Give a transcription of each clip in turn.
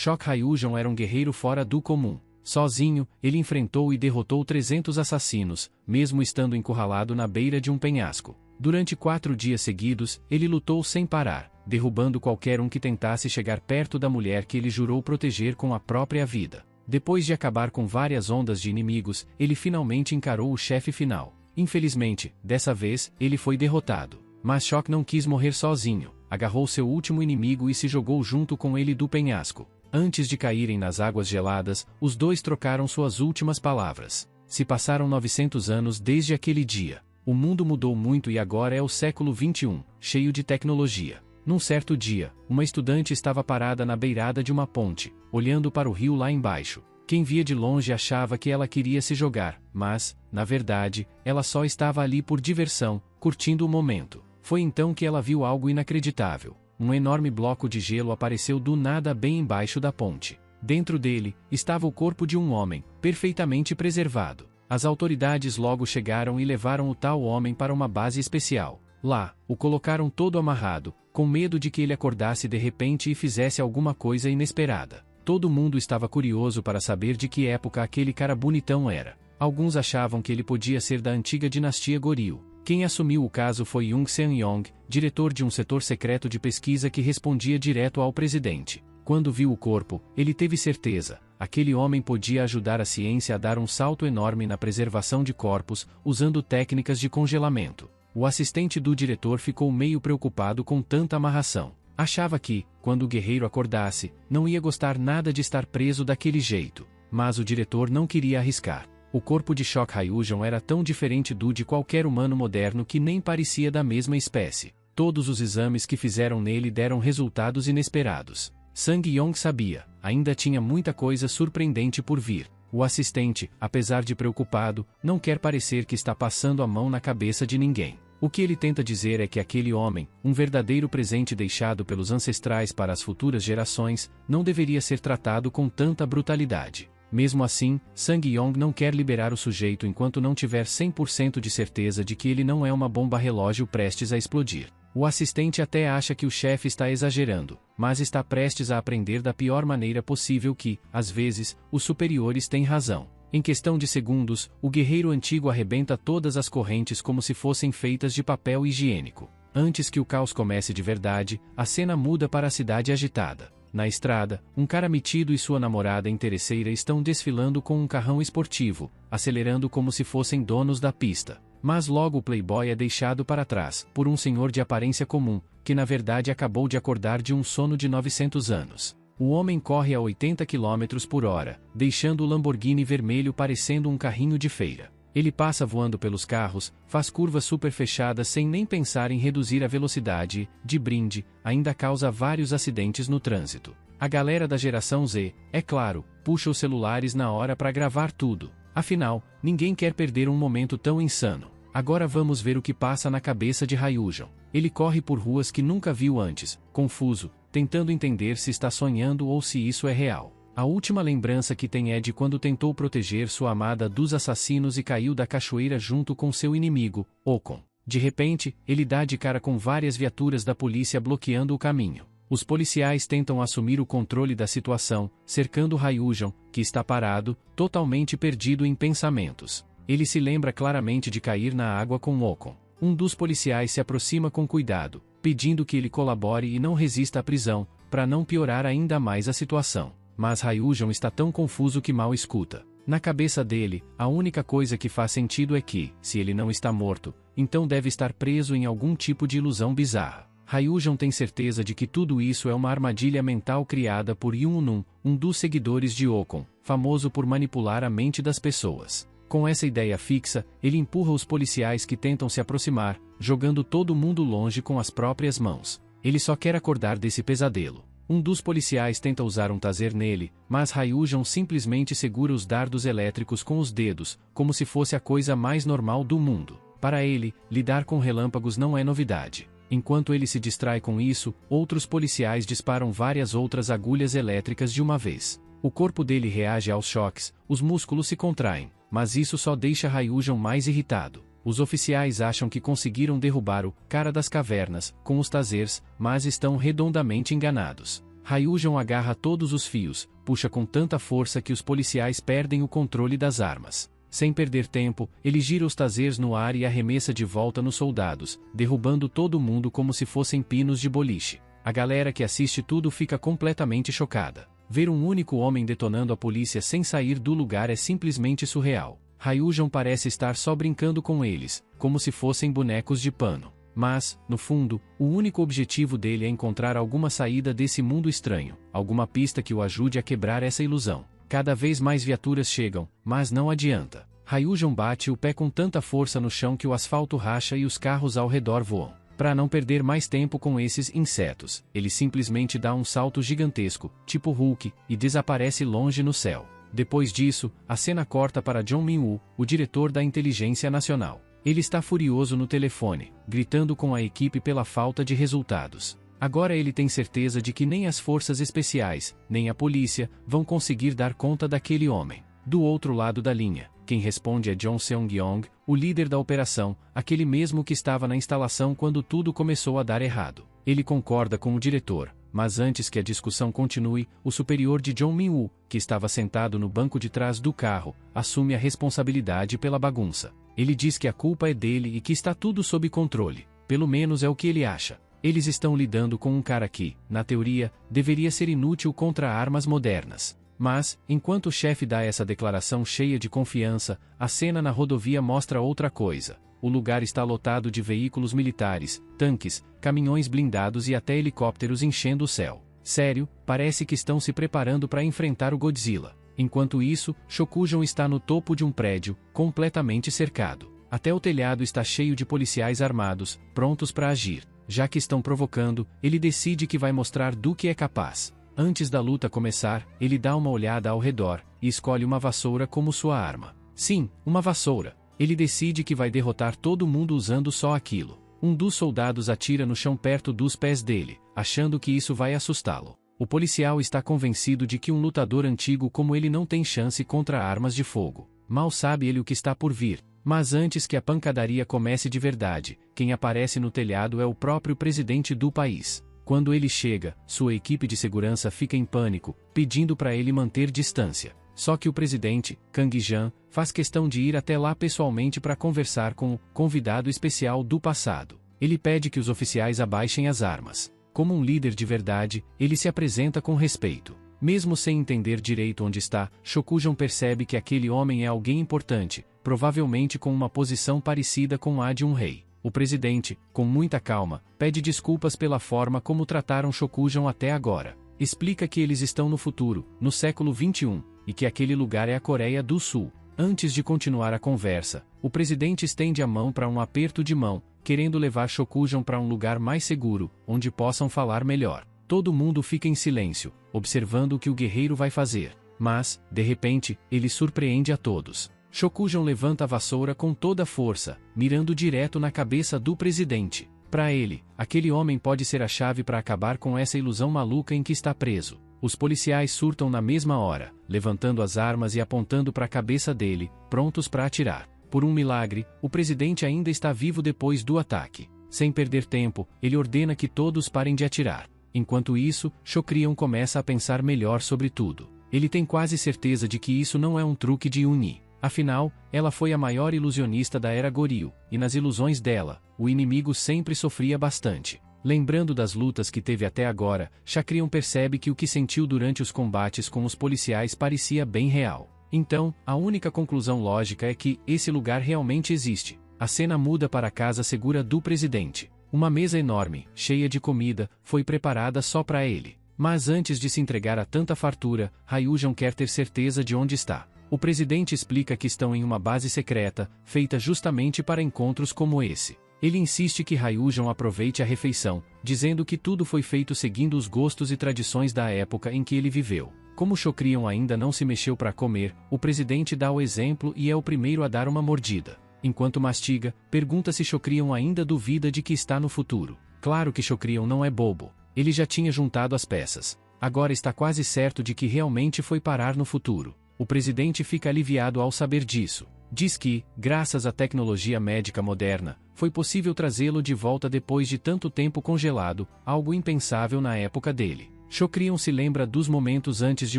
Shock Hyujon era um guerreiro fora do comum. Sozinho, ele enfrentou e derrotou 300 assassinos, mesmo estando encurralado na beira de um penhasco. Durante 4 dias seguidos, ele lutou sem parar, derrubando qualquer um que tentasse chegar perto da mulher que ele jurou proteger com a própria vida. Depois de acabar com várias ondas de inimigos, ele finalmente encarou o chefe final. Infelizmente, dessa vez, ele foi derrotado. Mas Shock não quis morrer sozinho, agarrou seu último inimigo e se jogou junto com ele do penhasco. Antes de caírem nas águas geladas, os dois trocaram suas últimas palavras. Se passaram 900 anos desde aquele dia. O mundo mudou muito e agora é o século XXI, cheio de tecnologia. Num certo dia, uma estudante estava parada na beirada de uma ponte, olhando para o rio lá embaixo. Quem via de longe achava que ela queria se jogar, mas, na verdade, ela só estava ali por diversão, curtindo o momento. Foi então que ela viu algo inacreditável. Um enorme bloco de gelo apareceu do nada bem embaixo da ponte. Dentro dele, estava o corpo de um homem, perfeitamente preservado. As autoridades logo chegaram e levaram o tal homem para uma base especial. Lá, o colocaram todo amarrado, com medo de que ele acordasse de repente e fizesse alguma coisa inesperada. Todo mundo estava curioso para saber de que época aquele cara bonitão era. Alguns achavam que ele podia ser da antiga dinastia Goryeo. Quem assumiu o caso foi Jung Seon-yong, diretor de um setor secreto de pesquisa que respondia direto ao presidente. Quando viu o corpo, ele teve certeza. Aquele homem podia ajudar a ciência a dar um salto enorme na preservação de corpos, usando técnicas de congelamento. O assistente do diretor ficou meio preocupado com tanta amarração. Achava que, quando o guerreiro acordasse, não ia gostar nada de estar preso daquele jeito. Mas o diretor não queria arriscar. O corpo de Shock Hyujon era tão diferente do de qualquer humano moderno que nem parecia da mesma espécie. Todos os exames que fizeram nele deram resultados inesperados. Sang-yong sabia, ainda tinha muita coisa surpreendente por vir. O assistente, apesar de preocupado, não quer parecer que está passando a mão na cabeça de ninguém. O que ele tenta dizer é que aquele homem, um verdadeiro presente deixado pelos ancestrais para as futuras gerações, não deveria ser tratado com tanta brutalidade. Mesmo assim, Sang-yong não quer liberar o sujeito enquanto não tiver 100% de certeza de que ele não é uma bomba relógio prestes a explodir. O assistente até acha que o chefe está exagerando, mas está prestes a aprender da pior maneira possível que, às vezes, os superiores têm razão. Em questão de segundos, o guerreiro antigo arrebenta todas as correntes como se fossem feitas de papel higiênico. Antes que o caos comece de verdade, a cena muda para a cidade agitada. Na estrada, um cara metido e sua namorada interesseira estão desfilando com um carrão esportivo, acelerando como se fossem donos da pista. Mas logo o playboy é deixado para trás, por um senhor de aparência comum, que na verdade acabou de acordar de um sono de 900 anos. O homem corre a 80 km por hora, deixando o Lamborghini vermelho parecendo um carrinho de feira. Ele passa voando pelos carros, faz curvas super fechadas sem nem pensar em reduzir a velocidade e, de brinde, ainda causa vários acidentes no trânsito. A galera da geração Z, é claro, puxa os celulares na hora para gravar tudo. Afinal, ninguém quer perder um momento tão insano. Agora vamos ver o que passa na cabeça de Hyujon. Ele corre por ruas que nunca viu antes, confuso, tentando entender se está sonhando ou se isso é real. A última lembrança que tem é de quando tentou proteger sua amada dos assassinos e caiu da cachoeira junto com seu inimigo, Okon. De repente, ele dá de cara com várias viaturas da polícia bloqueando o caminho. Os policiais tentam assumir o controle da situação, cercando Hyujon, que está parado, totalmente perdido em pensamentos. Ele se lembra claramente de cair na água com Okon. Um dos policiais se aproxima com cuidado, pedindo que ele colabore e não resista à prisão, para não piorar ainda mais a situação. Mas Hyujon está tão confuso que mal escuta. Na cabeça dele, a única coisa que faz sentido é que, se ele não está morto, então deve estar preso em algum tipo de ilusão bizarra. Hyujon tem certeza de que tudo isso é uma armadilha mental criada por Yoon-nun, um dos seguidores de Okon, famoso por manipular a mente das pessoas. Com essa ideia fixa, ele empurra os policiais que tentam se aproximar, jogando todo mundo longe com as próprias mãos. Ele só quer acordar desse pesadelo. Um dos policiais tenta usar um taser nele, mas Hyujon simplesmente segura os dardos elétricos com os dedos, como se fosse a coisa mais normal do mundo. Para ele, lidar com relâmpagos não é novidade. Enquanto ele se distrai com isso, outros policiais disparam várias outras agulhas elétricas de uma vez. O corpo dele reage aos choques, os músculos se contraem, mas isso só deixa Hyujon mais irritado. Os oficiais acham que conseguiram derrubar o cara das cavernas com os tasers, mas estão redondamente enganados. Ryujão agarra todos os fios, puxa com tanta força que os policiais perdem o controle das armas. Sem perder tempo, ele gira os tasers no ar e arremessa de volta nos soldados, derrubando todo mundo como se fossem pinos de boliche. A galera que assiste tudo fica completamente chocada. Ver um único homem detonando a polícia sem sair do lugar é simplesmente surreal. Ryujão parece estar só brincando com eles, como se fossem bonecos de pano. Mas, no fundo, o único objetivo dele é encontrar alguma saída desse mundo estranho, alguma pista que o ajude a quebrar essa ilusão. Cada vez mais viaturas chegam, mas não adianta. Ryujão bate o pé com tanta força no chão que o asfalto racha e os carros ao redor voam. Para não perder mais tempo com esses insetos, ele simplesmente dá um salto gigantesco, tipo Hulk, e desaparece longe no céu. Depois disso, a cena corta para Jong Min-woo, o diretor da Inteligência Nacional. Ele está furioso no telefone, gritando com a equipe pela falta de resultados. Agora ele tem certeza de que nem as forças especiais, nem a polícia, vão conseguir dar conta daquele homem. Do outro lado da linha, quem responde é Jong Seong-yong, o líder da operação, aquele mesmo que estava na instalação quando tudo começou a dar errado. Ele concorda com o diretor, mas antes que a discussão continue, o superior de Jong Min-woo, que estava sentado no banco de trás do carro, assume a responsabilidade pela bagunça. Ele diz que a culpa é dele e que está tudo sob controle, pelo menos é o que ele acha. Eles estão lidando com um cara que, na teoria, deveria ser inútil contra armas modernas. Mas, enquanto o chefe dá essa declaração cheia de confiança, a cena na rodovia mostra outra coisa. O lugar está lotado de veículos militares, tanques, caminhões blindados e até helicópteros enchendo o céu. Sério, parece que estão se preparando para enfrentar o Godzilla. Enquanto isso, Shokugou está no topo de um prédio, completamente cercado. Até o telhado está cheio de policiais armados, prontos para agir. Já que estão provocando, ele decide que vai mostrar do que é capaz. Antes da luta começar, ele dá uma olhada ao redor, e escolhe uma vassoura como sua arma. Sim, uma vassoura. Ele decide que vai derrotar todo mundo usando só aquilo. Um dos soldados atira no chão perto dos pés dele, achando que isso vai assustá-lo. O policial está convencido de que um lutador antigo como ele não tem chance contra armas de fogo. Mal sabe ele o que está por vir. Mas antes que a pancadaria comece de verdade, quem aparece no telhado é o próprio presidente do país. Quando ele chega, sua equipe de segurança fica em pânico, pedindo para ele manter distância. Só que o presidente, Kang Jan, faz questão de ir até lá pessoalmente para conversar com o convidado especial do passado. Ele pede que os oficiais abaixem as armas. Como um líder de verdade, ele se apresenta com respeito. Mesmo sem entender direito onde está, Shokugou percebe que aquele homem é alguém importante, provavelmente com uma posição parecida com a de um rei. O presidente, com muita calma, pede desculpas pela forma como trataram Shokugou até agora. Explica que eles estão no futuro, no século XXI, e que aquele lugar é a Coreia do Sul. Antes de continuar a conversa, o presidente estende a mão para um aperto de mão, querendo levar Shokugou para um lugar mais seguro, onde possam falar melhor. Todo mundo fica em silêncio, observando o que o guerreiro vai fazer. Mas, de repente, ele surpreende a todos. Shokugou levanta a vassoura com toda a força, mirando direto na cabeça do presidente. Para ele, aquele homem pode ser a chave para acabar com essa ilusão maluca em que está preso. Os policiais surtam na mesma hora, levantando as armas e apontando para a cabeça dele, prontos para atirar. Por um milagre, o presidente ainda está vivo depois do ataque. Sem perder tempo, ele ordena que todos parem de atirar. Enquanto isso, Shokrion começa a pensar melhor sobre tudo. Ele tem quase certeza de que isso não é um truque de Uni. Afinal, ela foi a maior ilusionista da era Goryeo, e nas ilusões dela, o inimigo sempre sofria bastante. Lembrando das lutas que teve até agora, Shakrion percebe que o que sentiu durante os combates com os policiais parecia bem real. Então, a única conclusão lógica é que esse lugar realmente existe. A cena muda para a casa segura do presidente. Uma mesa enorme, cheia de comida, foi preparada só para ele. Mas antes de se entregar a tanta fartura, Ryujão quer ter certeza de onde está. O presidente explica que estão em uma base secreta, feita justamente para encontros como esse. Ele insiste que Ryujão aproveite a refeição, dizendo que tudo foi feito seguindo os gostos e tradições da época em que ele viveu. Como Shokrion ainda não se mexeu para comer, o presidente dá o exemplo e é o primeiro a dar uma mordida. Enquanto mastiga, pergunta se Shokrion ainda duvida de que está no futuro. Claro que Shokrion não é bobo. Ele já tinha juntado as peças. Agora está quase certo de que realmente foi parar no futuro. O presidente fica aliviado ao saber disso. Diz que, graças à tecnologia médica moderna, foi possível trazê-lo de volta depois de tanto tempo congelado, algo impensável na época dele. Chokrion se lembra dos momentos antes de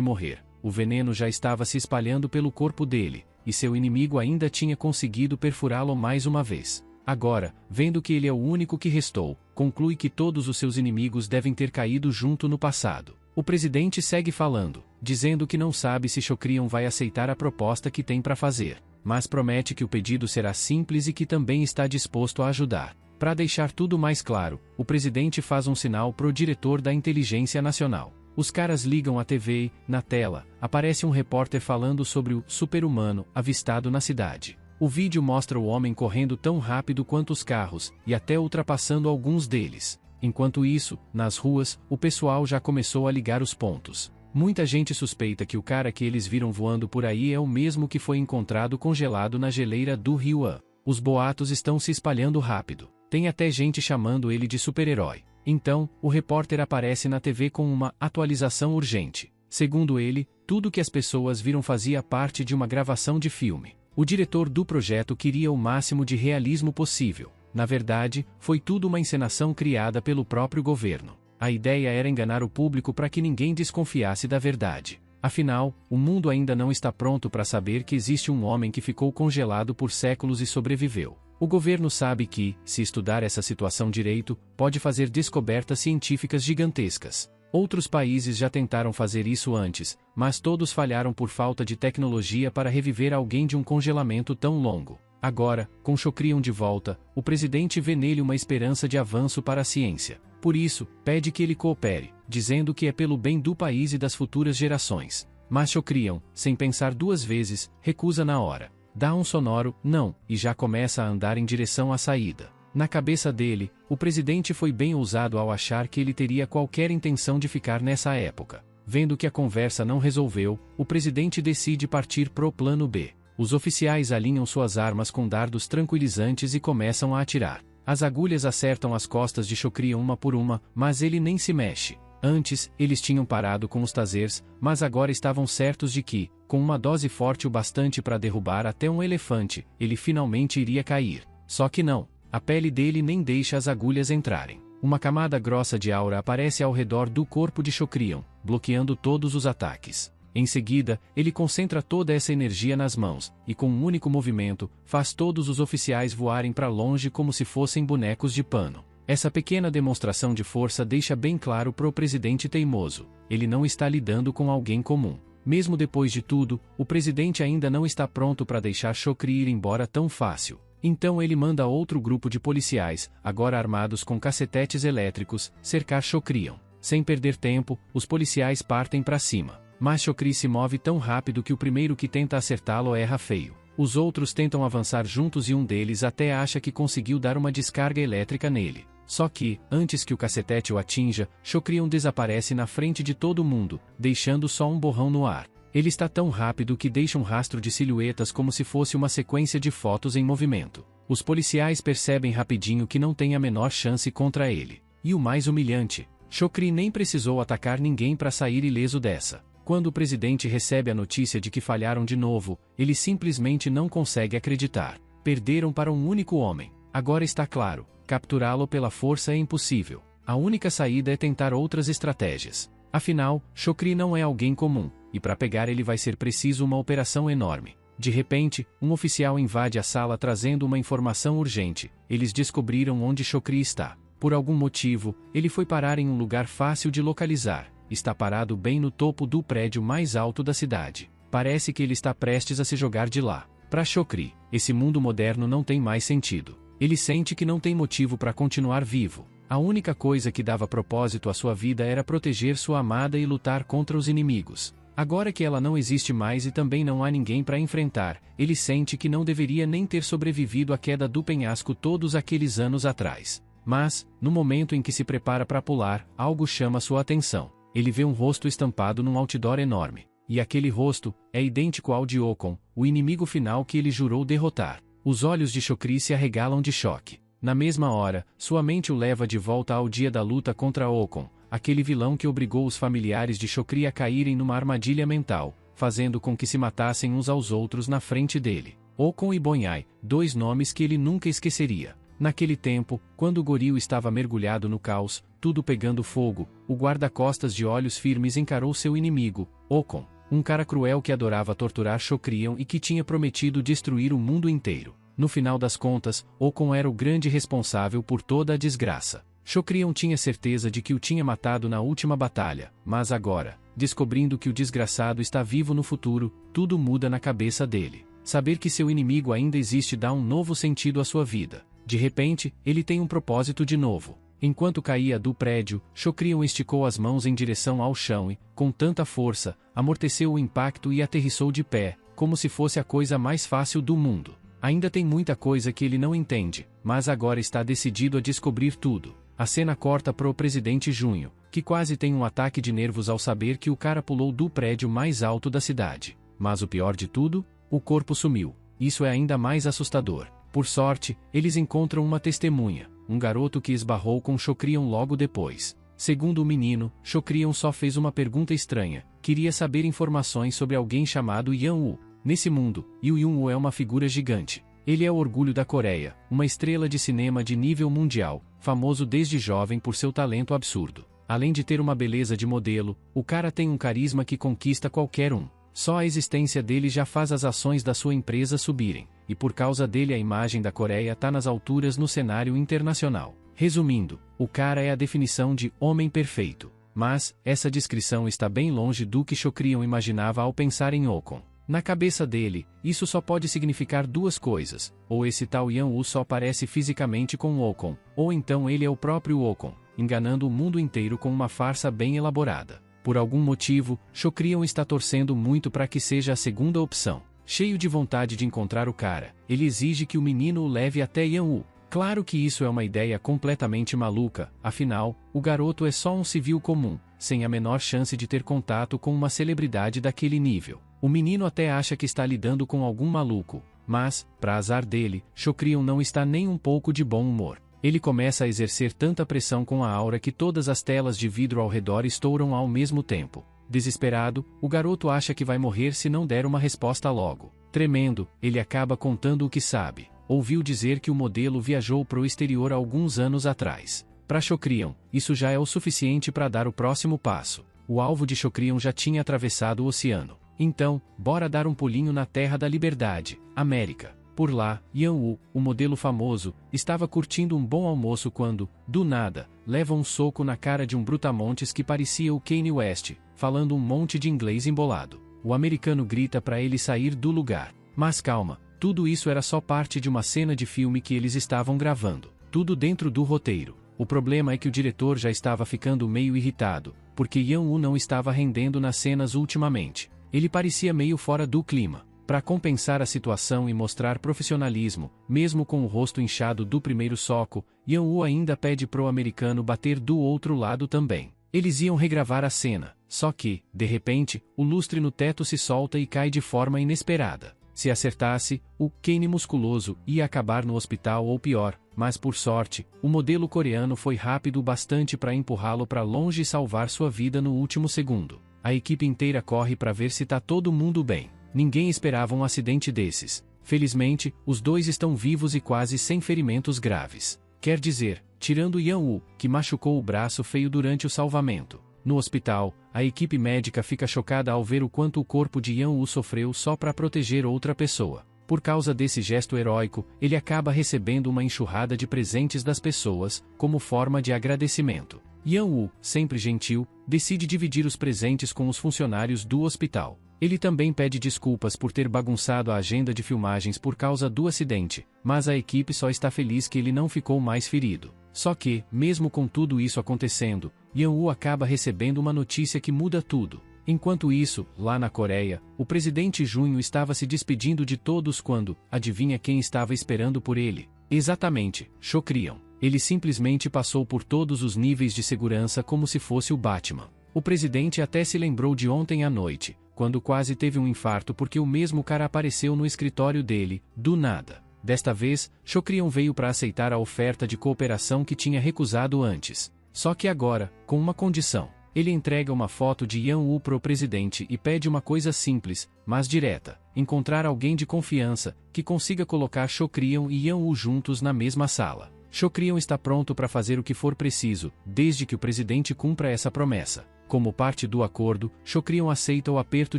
morrer. O veneno já estava se espalhando pelo corpo dele, e seu inimigo ainda tinha conseguido perfurá-lo mais uma vez. Agora, vendo que ele é o único que restou, conclui que todos os seus inimigos devem ter caído junto no passado. O presidente segue falando, dizendo que não sabe se Chokrion vai aceitar a proposta que tem para fazer, mas promete que o pedido será simples e que também está disposto a ajudar. Para deixar tudo mais claro, o presidente faz um sinal pro diretor da Inteligência Nacional. Os caras ligam a TV e, na tela, aparece um repórter falando sobre o super-humano avistado na cidade. O vídeo mostra o homem correndo tão rápido quanto os carros, e até ultrapassando alguns deles. Enquanto isso, nas ruas, o pessoal já começou a ligar os pontos. Muita gente suspeita que o cara que eles viram voando por aí é o mesmo que foi encontrado congelado na geleira do Rio An. Os boatos estão se espalhando rápido. Tem até gente chamando ele de super-herói. Então, o repórter aparece na TV com uma atualização urgente. Segundo ele, tudo que as pessoas viram fazia parte de uma gravação de filme. O diretor do projeto queria o máximo de realismo possível. Na verdade, foi tudo uma encenação criada pelo próprio governo. A ideia era enganar o público para que ninguém desconfiasse da verdade. Afinal, o mundo ainda não está pronto para saber que existe um homem que ficou congelado por séculos e sobreviveu. O governo sabe que, se estudar essa situação direito, pode fazer descobertas científicas gigantescas. Outros países já tentaram fazer isso antes, mas todos falharam por falta de tecnologia para reviver alguém de um congelamento tão longo. Agora, com Chokrion de volta, o presidente vê nele uma esperança de avanço para a ciência. Por isso, pede que ele coopere, dizendo que é pelo bem do país e das futuras gerações. Mas Chokrion, sem pensar duas vezes, recusa na hora. Dá um sonoro não e já começa a andar em direção à saída. Na cabeça dele, o presidente foi bem ousado ao achar que ele teria qualquer intenção de ficar nessa época. Vendo que a conversa não resolveu, o presidente decide partir pro plano B. Os oficiais alinham suas armas com dardos tranquilizantes e começam a atirar. As agulhas acertam as costas de Chokrion uma por uma, mas ele nem se mexe. Antes, eles tinham parado com os tasers, mas agora estavam certos de que, com uma dose forte o bastante para derrubar até um elefante, ele finalmente iria cair. Só que não. A pele dele nem deixa as agulhas entrarem. Uma camada grossa de aura aparece ao redor do corpo de Chokrion, bloqueando todos os ataques. Em seguida, ele concentra toda essa energia nas mãos, e com um único movimento, faz todos os oficiais voarem para longe como se fossem bonecos de pano. Essa pequena demonstração de força deixa bem claro pro presidente teimoso. Ele não está lidando com alguém comum. Mesmo depois de tudo, o presidente ainda não está pronto para deixar Chokri ir embora tão fácil. Então ele manda outro grupo de policiais, agora armados com cacetetes elétricos, cercar Chokrion. Sem perder tempo, os policiais partem para cima. Mas Chokri se move tão rápido que o primeiro que tenta acertá-lo erra feio. Os outros tentam avançar juntos e um deles até acha que conseguiu dar uma descarga elétrica nele. Só que, antes que o cacetete o atinja, Chokrion desaparece na frente de todo mundo, deixando só um borrão no ar. Ele está tão rápido que deixa um rastro de silhuetas como se fosse uma sequência de fotos em movimento. Os policiais percebem rapidinho que não tem a menor chance contra ele. E o mais humilhante, Chokri nem precisou atacar ninguém para sair ileso dessa. Quando o presidente recebe a notícia de que falharam de novo, ele simplesmente não consegue acreditar. Perderam para um único homem. Agora está claro, capturá-lo pela força é impossível. A única saída é tentar outras estratégias. Afinal, Chokri não é alguém comum, e para pegar ele vai ser preciso uma operação enorme. De repente, um oficial invade a sala trazendo uma informação urgente. Eles descobriram onde Chokri está. Por algum motivo, ele foi parar em um lugar fácil de localizar. Está parado bem no topo do prédio mais alto da cidade. Parece que ele está prestes a se jogar de lá. Para Chokri, esse mundo moderno não tem mais sentido. Ele sente que não tem motivo para continuar vivo. A única coisa que dava propósito à sua vida era proteger sua amada e lutar contra os inimigos. Agora que ela não existe mais e também não há ninguém para enfrentar, ele sente que não deveria nem ter sobrevivido à queda do penhasco todos aqueles anos atrás. Mas, no momento em que se prepara para pular, algo chama sua atenção. Ele vê um rosto estampado num outdoor enorme. E aquele rosto é idêntico ao de Okon, o inimigo final que ele jurou derrotar. Os olhos de Chokri se arregalam de choque. Na mesma hora, sua mente o leva de volta ao dia da luta contra Okon, aquele vilão que obrigou os familiares de Chokri a caírem numa armadilha mental, fazendo com que se matassem uns aos outros na frente dele. Okon e Bonyai, dois nomes que ele nunca esqueceria. Naquele tempo, quando o goril estava mergulhado no caos, tudo pegando fogo, o guarda-costas de olhos firmes encarou seu inimigo, Ocon, um cara cruel que adorava torturar Shocrion e que tinha prometido destruir o mundo inteiro. No final das contas, Ocon era o grande responsável por toda a desgraça. Shocrion tinha certeza de que o tinha matado na última batalha, mas agora, descobrindo que o desgraçado está vivo no futuro, tudo muda na cabeça dele. Saber que seu inimigo ainda existe dá um novo sentido à sua vida. De repente, ele tem um propósito de novo. Enquanto caía do prédio, Shocrion esticou as mãos em direção ao chão e, com tanta força, amorteceu o impacto e aterrissou de pé, como se fosse a coisa mais fácil do mundo. Ainda tem muita coisa que ele não entende, mas agora está decidido a descobrir tudo. A cena corta pro presidente Junho, que quase tem um ataque de nervos ao saber que o cara pulou do prédio mais alto da cidade. Mas o pior de tudo? O corpo sumiu. Isso é ainda mais assustador. Por sorte, eles encontram uma testemunha, um garoto que esbarrou com Shocrion logo depois. Segundo o menino, Shocrion só fez uma pergunta estranha. Queria saber informações sobre alguém chamado Yan-woo. Nesse mundo, Yan-woo é uma figura gigante. Ele é o orgulho da Coreia, uma estrela de cinema de nível mundial, famoso desde jovem por seu talento absurdo. Além de ter uma beleza de modelo, o cara tem um carisma que conquista qualquer um. Só a existência dele já faz as ações da sua empresa subirem, e por causa dele a imagem da Coreia tá nas alturas no cenário internacional. Resumindo, o cara é a definição de homem perfeito. Mas, essa descrição está bem longe do que Shocrion imaginava ao pensar em Ocon. Na cabeça dele, isso só pode significar duas coisas: ou esse tal Yan-woo só parece fisicamente com Ocon, ou então ele é o próprio Ocon, enganando o mundo inteiro com uma farsa bem elaborada. Por algum motivo, Shocrion está torcendo muito para que seja a segunda opção. Cheio de vontade de encontrar o cara, ele exige que o menino o leve até Yan-woo. Claro que isso é uma ideia completamente maluca, afinal, o garoto é só um civil comum, sem a menor chance de ter contato com uma celebridade daquele nível. O menino até acha que está lidando com algum maluco, mas, para azar dele, Shocrion não está nem um pouco de bom humor. Ele começa a exercer tanta pressão com a aura que todas as telas de vidro ao redor estouram ao mesmo tempo. Desesperado, o garoto acha que vai morrer se não der uma resposta logo. Tremendo, ele acaba contando o que sabe. Ouviu dizer que o modelo viajou pro exterior alguns anos atrás. Para Shocrion, isso já é o suficiente para dar o próximo passo. O alvo de Shocrion já tinha atravessado o oceano. Então, bora dar um pulinho na Terra da Liberdade, América. Por lá, Yan-woo, o modelo famoso, estava curtindo um bom almoço quando, do nada, leva um soco na cara de um brutamontes que parecia o Kanye West, falando um monte de inglês embolado. O americano grita para ele sair do lugar. Mas calma, tudo isso era só parte de uma cena de filme que eles estavam gravando. Tudo dentro do roteiro. O problema é que o diretor já estava ficando meio irritado, porque Yan-woo não estava rendendo nas cenas ultimamente. Ele parecia meio fora do clima. Para compensar a situação e mostrar profissionalismo, mesmo com o rosto inchado do primeiro soco, Yan-woo ainda pede pro americano bater do outro lado também. Eles iam regravar a cena, só que, de repente, o lustre no teto se solta e cai de forma inesperada. Se acertasse, o Kanye musculoso ia acabar no hospital ou pior, mas por sorte, o modelo coreano foi rápido o bastante para empurrá-lo para longe e salvar sua vida no último segundo. A equipe inteira corre para ver se tá todo mundo bem. Ninguém esperava um acidente desses. Felizmente, os dois estão vivos e quase sem ferimentos graves. Quer dizer, tirando Yan-woo, que machucou o braço feio durante o salvamento. No hospital, a equipe médica fica chocada ao ver o quanto o corpo de Yan-woo sofreu só para proteger outra pessoa. Por causa desse gesto heróico, ele acaba recebendo uma enxurrada de presentes das pessoas, como forma de agradecimento. Yan-woo, sempre gentil, decide dividir os presentes com os funcionários do hospital. Ele também pede desculpas por ter bagunçado a agenda de filmagens por causa do acidente, mas a equipe só está feliz que ele não ficou mais ferido. Só que, mesmo com tudo isso acontecendo, Yan-woo acaba recebendo uma notícia que muda tudo. Enquanto isso, lá na Coreia, o presidente Junho estava se despedindo de todos quando, adivinha quem estava esperando por ele? Exatamente, Shocrion. Ele simplesmente passou por todos os níveis de segurança como se fosse o Batman. O presidente até se lembrou de ontem à noite, quando quase teve um infarto porque o mesmo cara apareceu no escritório dele, do nada. Desta vez, Shocrion veio para aceitar a oferta de cooperação que tinha recusado antes. Só que agora, com uma condição. Ele entrega uma foto de Yan-woo pro presidente e pede uma coisa simples, mas direta: encontrar alguém de confiança, que consiga colocar Shocrion e Yan-woo juntos na mesma sala. Shokrion está pronto para fazer o que for preciso, desde que o presidente cumpra essa promessa. Como parte do acordo, Shokrion aceita o aperto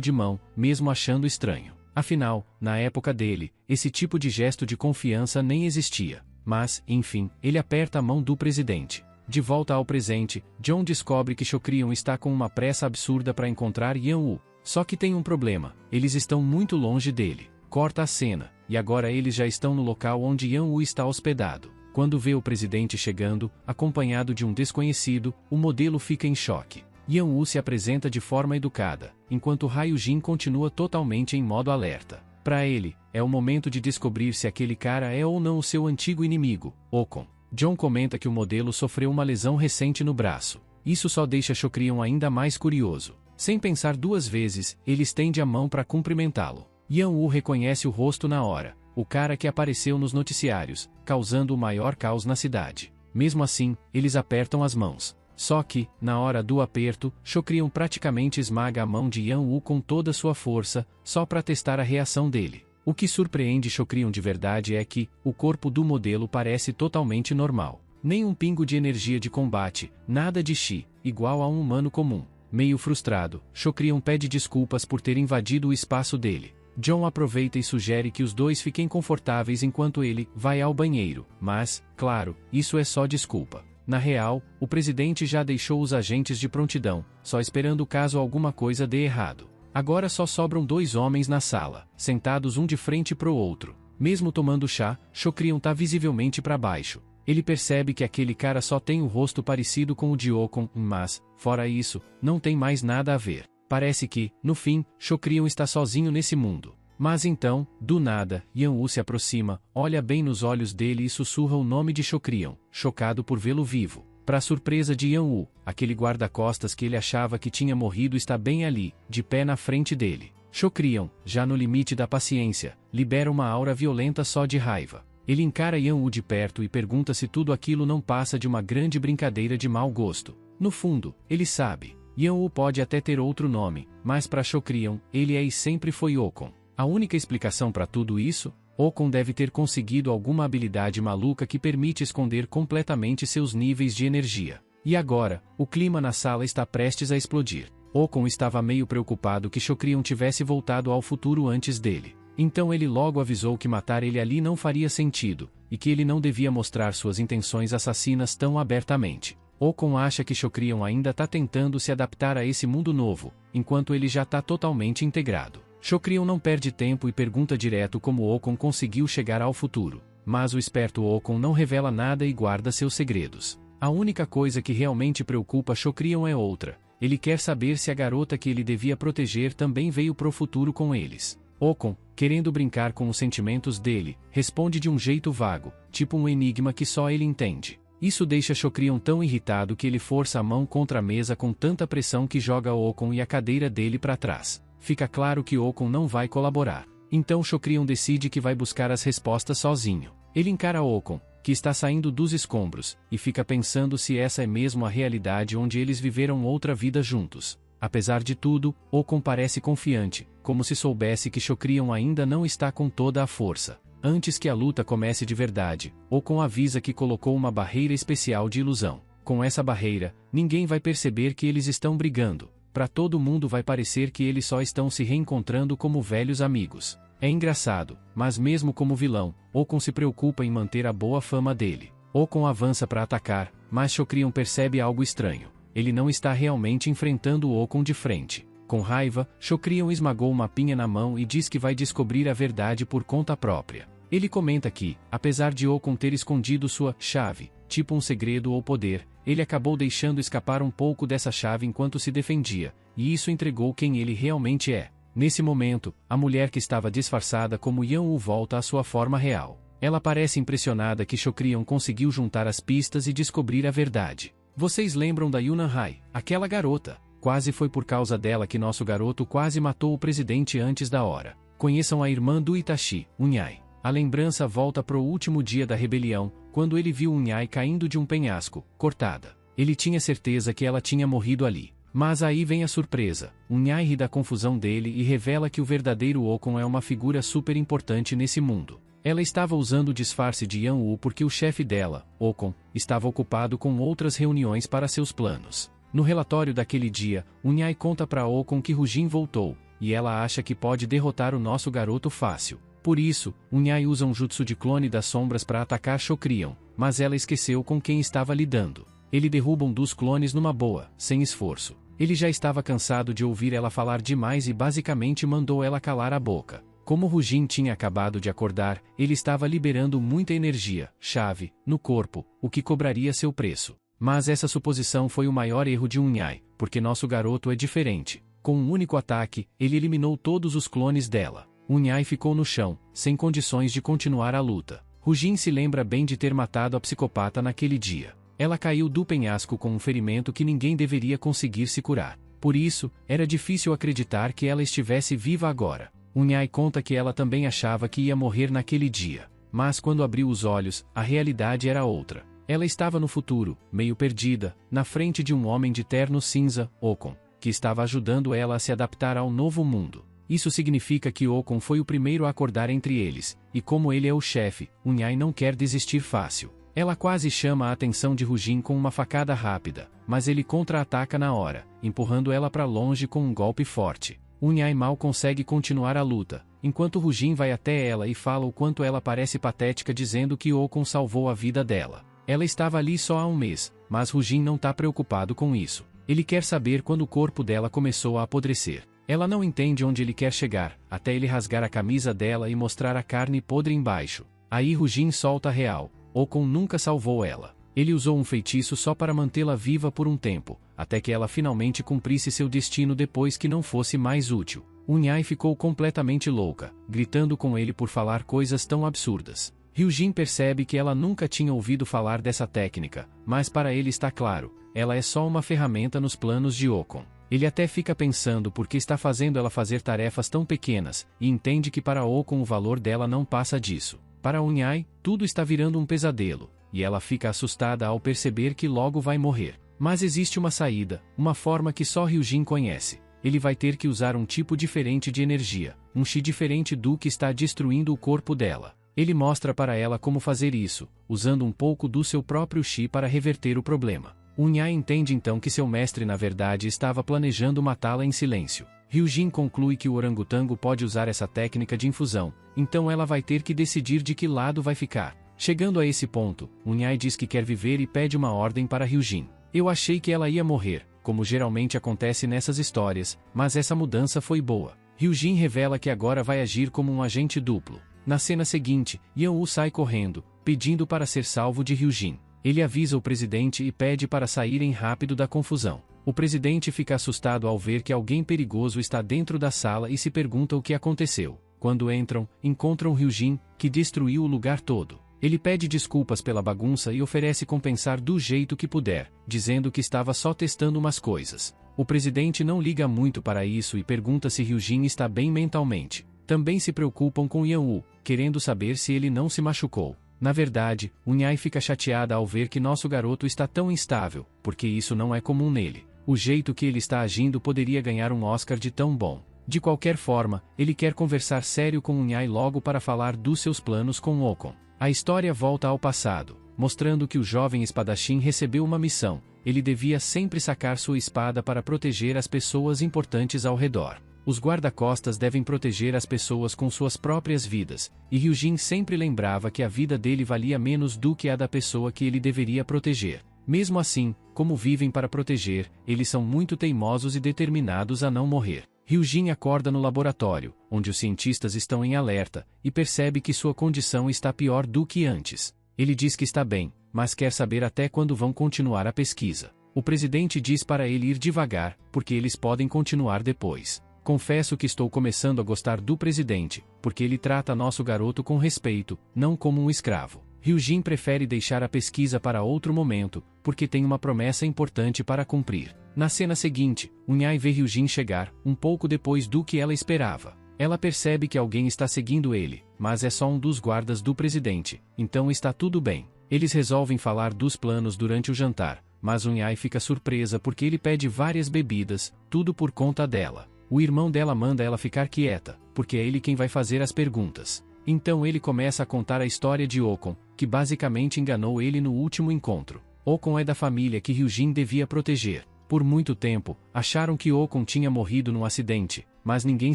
de mão, mesmo achando estranho. Afinal, na época dele, esse tipo de gesto de confiança nem existia. Mas, enfim, ele aperta a mão do presidente. De volta ao presente, John descobre que Shokrion está com uma pressa absurda para encontrar Yan-woo. Só que tem um problema, eles estão muito longe dele. Corta a cena, e agora eles já estão no local onde Yan-woo está hospedado. Quando vê o presidente chegando, acompanhado de um desconhecido, o modelo fica em choque. Yan-woo se apresenta de forma educada, enquanto Hyojin continua totalmente em modo alerta. Para ele, é o momento de descobrir se aquele cara é ou não o seu antigo inimigo, Ocon. John comenta que o modelo sofreu uma lesão recente no braço. Isso só deixa Shokrion ainda mais curioso. Sem pensar duas vezes, ele estende a mão para cumprimentá-lo. Yan-woo reconhece o rosto na hora, o cara que apareceu nos noticiários, causando o maior caos na cidade. Mesmo assim, eles apertam as mãos. Só que, na hora do aperto, Shokrion praticamente esmaga a mão de Yan-woo com toda sua força, só para testar a reação dele. O que surpreende Shokrion de verdade é que, o corpo do modelo parece totalmente normal. Nem um pingo de energia de combate, nada de chi, igual a um humano comum. Meio frustrado, Shokrion pede desculpas por ter invadido o espaço dele. John aproveita e sugere que os dois fiquem confortáveis enquanto ele vai ao banheiro, mas, claro, isso é só desculpa. Na real, o presidente já deixou os agentes de prontidão, só esperando caso alguma coisa dê errado. Agora só sobram dois homens na sala, sentados um de frente pro outro. Mesmo tomando chá, Shokrion tá visivelmente para baixo. Ele percebe que aquele cara só tem o rosto parecido com o de Ocon, mas, fora isso, não tem mais nada a ver. Parece que, no fim, Shokrion está sozinho nesse mundo. Mas então, do nada, Yan-woo se aproxima, olha bem nos olhos dele e sussurra o nome de Shokrion, chocado por vê-lo vivo. Para surpresa de Yan-woo, aquele guarda-costas que ele achava que tinha morrido está bem ali, de pé na frente dele. Shokrion, já no limite da paciência, libera uma aura violenta só de raiva. Ele encara Yan-woo de perto e pergunta se tudo aquilo não passa de uma grande brincadeira de mau gosto. No fundo, ele sabe. Yan-woo pode até ter outro nome, mas para Shokrion, ele é e sempre foi Ocon. A única explicação para tudo isso? Ocon deve ter conseguido alguma habilidade maluca que permite esconder completamente seus níveis de energia. E agora, o clima na sala está prestes a explodir. Ocon estava meio preocupado que Shokrion tivesse voltado ao futuro antes dele. Então ele logo avisou que matar ele ali não faria sentido, e que ele não devia mostrar suas intenções assassinas tão abertamente. Ocon acha que Shokrion ainda está tentando se adaptar a esse mundo novo, enquanto ele já está totalmente integrado. Shokrion não perde tempo e pergunta direto como Ocon conseguiu chegar ao futuro. Mas o esperto Ocon não revela nada e guarda seus segredos. A única coisa que realmente preocupa Shokrion é outra. Ele quer saber se a garota que ele devia proteger também veio pro futuro com eles. Ocon, querendo brincar com os sentimentos dele, responde de um jeito vago, tipo um enigma que só ele entende. Isso deixa Shokrion tão irritado que ele força a mão contra a mesa com tanta pressão que joga Ocon e a cadeira dele para trás. Fica claro que Ocon não vai colaborar. Então Shokrion decide que vai buscar as respostas sozinho. Ele encara Ocon, que está saindo dos escombros, e fica pensando se essa é mesmo a realidade onde eles viveram outra vida juntos. Apesar de tudo, Ocon parece confiante, como se soubesse que Shokrion ainda não está com toda a força. Antes que a luta comece de verdade, Ocon avisa que colocou uma barreira especial de ilusão. Com essa barreira, ninguém vai perceber que eles estão brigando. Para todo mundo vai parecer que eles só estão se reencontrando como velhos amigos. É engraçado, mas mesmo como vilão, Ocon se preocupa em manter a boa fama dele. Ocon avança para atacar, mas Shokrion percebe algo estranho. Ele não está realmente enfrentando Ocon de frente. Com raiva, Shokrion esmagou uma pinha na mão e diz que vai descobrir a verdade por conta própria. Ele comenta que, apesar de Ocon ter escondido sua chave, tipo um segredo ou poder, ele acabou deixando escapar um pouco dessa chave enquanto se defendia, e isso entregou quem ele realmente é. Nesse momento, a mulher que estava disfarçada como Yan-woo volta à sua forma real. Ela parece impressionada que Shokrion conseguiu juntar as pistas e descobrir a verdade. Vocês lembram da Yunan-hai, aquela garota? Quase foi por causa dela que nosso garoto quase matou o presidente antes da hora. Conheçam a irmã do Itachi, Unyai. A lembrança volta pro último dia da rebelião, quando ele viu Unyai caindo de um penhasco, cortada. Ele tinha certeza que ela tinha morrido ali. Mas aí vem a surpresa. Unyai ri da confusão dele e revela que o verdadeiro Ocon é uma figura super importante nesse mundo. Ela estava usando o disfarce de Yan-Wu porque o chefe dela, Okon, estava ocupado com outras reuniões para seus planos. No relatório daquele dia, Unyai conta para Okon que Rujin voltou, e ela acha que pode derrotar o nosso garoto fácil. Por isso, Unyai usa um jutsu de clone das sombras para atacar Shokrion, mas ela esqueceu com quem estava lidando. Ele derruba um dos clones numa boa, sem esforço. Ele já estava cansado de ouvir ela falar demais e basicamente mandou ela calar a boca. Como Rujin tinha acabado de acordar, ele estava liberando muita energia, chave, no corpo, o que cobraria seu preço. Mas essa suposição foi o maior erro de Unyai, porque nosso garoto é diferente. Com um único ataque, ele eliminou todos os clones dela. Unyai ficou no chão, sem condições de continuar a luta. Rujin se lembra bem de ter matado a psicopata naquele dia. Ela caiu do penhasco com um ferimento que ninguém deveria conseguir se curar. Por isso, era difícil acreditar que ela estivesse viva agora. Unyai conta que ela também achava que ia morrer naquele dia. Mas quando abriu os olhos, a realidade era outra. Ela estava no futuro, meio perdida, na frente de um homem de terno cinza, Okon, que estava ajudando ela a se adaptar ao novo mundo. Isso significa que Okon foi o primeiro a acordar entre eles, e como ele é o chefe, Unyai não quer desistir fácil. Ela quase chama a atenção de Rujin com uma facada rápida, mas ele contra-ataca na hora, empurrando ela para longe com um golpe forte. Unyai mal consegue continuar a luta, enquanto Rujin vai até ela e fala o quanto ela parece patética dizendo que Okon salvou a vida dela. Ela estava ali só há um mês, mas Rujin não está preocupado com isso. Ele quer saber quando o corpo dela começou a apodrecer. Ela não entende onde ele quer chegar, até ele rasgar a camisa dela e mostrar a carne podre embaixo. Aí Rujin solta a real. Okon nunca salvou ela. Ele usou um feitiço só para mantê-la viva por um tempo, até que ela finalmente cumprisse seu destino depois que não fosse mais útil. Unyai ficou completamente louca, gritando com ele por falar coisas tão absurdas. Ryujin percebe que ela nunca tinha ouvido falar dessa técnica, mas para ele está claro, ela é só uma ferramenta nos planos de Okon. Ele até fica pensando por que está fazendo ela fazer tarefas tão pequenas, e entende que para Okon o valor dela não passa disso. Para Unyai, tudo está virando um pesadelo, e ela fica assustada ao perceber que logo vai morrer. Mas existe uma saída, uma forma que só Ryujin conhece. Ele vai ter que usar um tipo diferente de energia, um chi diferente do que está destruindo o corpo dela. Ele mostra para ela como fazer isso, usando um pouco do seu próprio chi para reverter o problema. Unyai entende então que seu mestre na verdade estava planejando matá-la em silêncio. Ryujin conclui que o orangotango pode usar essa técnica de infusão, então ela vai ter que decidir de que lado vai ficar. Chegando a esse ponto, Unyai diz que quer viver e pede uma ordem para Ryujin. Eu achei que ela ia morrer, como geralmente acontece nessas histórias, mas essa mudança foi boa. Ryujin revela que agora vai agir como um agente duplo. Na cena seguinte, Yan-Wu sai correndo, pedindo para ser salvo de Ryujin. Ele avisa o presidente e pede para saírem rápido da confusão. O presidente fica assustado ao ver que alguém perigoso está dentro da sala e se pergunta o que aconteceu. Quando entram, encontram Ryujin, que destruiu o lugar todo. Ele pede desculpas pela bagunça e oferece compensar do jeito que puder, dizendo que estava só testando umas coisas. O presidente não liga muito para isso e pergunta se Ryujin está bem mentalmente. Também se preocupam com Yan-Wu, querendo saber se ele não se machucou. Na verdade, Unyai fica chateada ao ver que nosso garoto está tão instável, porque isso não é comum nele. O jeito que ele está agindo poderia ganhar um Oscar de tão bom. De qualquer forma, ele quer conversar sério com Unyai logo para falar dos seus planos com Okon. A história volta ao passado, mostrando que o jovem espadachim recebeu uma missão. Ele devia sempre sacar sua espada para proteger as pessoas importantes ao redor. Os guarda-costas devem proteger as pessoas com suas próprias vidas, e Ryujin sempre lembrava que a vida dele valia menos do que a da pessoa que ele deveria proteger. Mesmo assim, como vivem para proteger, eles são muito teimosos e determinados a não morrer. Ryujin acorda no laboratório, onde os cientistas estão em alerta, e percebe que sua condição está pior do que antes. Ele diz que está bem, mas quer saber até quando vão continuar a pesquisa. O presidente diz para ele ir devagar, porque eles podem continuar depois. Confesso que estou começando a gostar do presidente, porque ele trata nosso garoto com respeito, não como um escravo. Ryujin prefere deixar a pesquisa para outro momento, porque tem uma promessa importante para cumprir. Na cena seguinte, Unyai vê Ryujin chegar, um pouco depois do que ela esperava. Ela percebe que alguém está seguindo ele, mas é só um dos guardas do presidente, então está tudo bem. Eles resolvem falar dos planos durante o jantar, mas Unyai fica surpresa porque ele pede várias bebidas, tudo por conta dela. O irmão dela manda ela ficar quieta, porque é ele quem vai fazer as perguntas. Então ele começa a contar a história de Okon, que basicamente enganou ele no último encontro. Okon é da família que Ryujin devia proteger. Por muito tempo, acharam que Okon tinha morrido num acidente, mas ninguém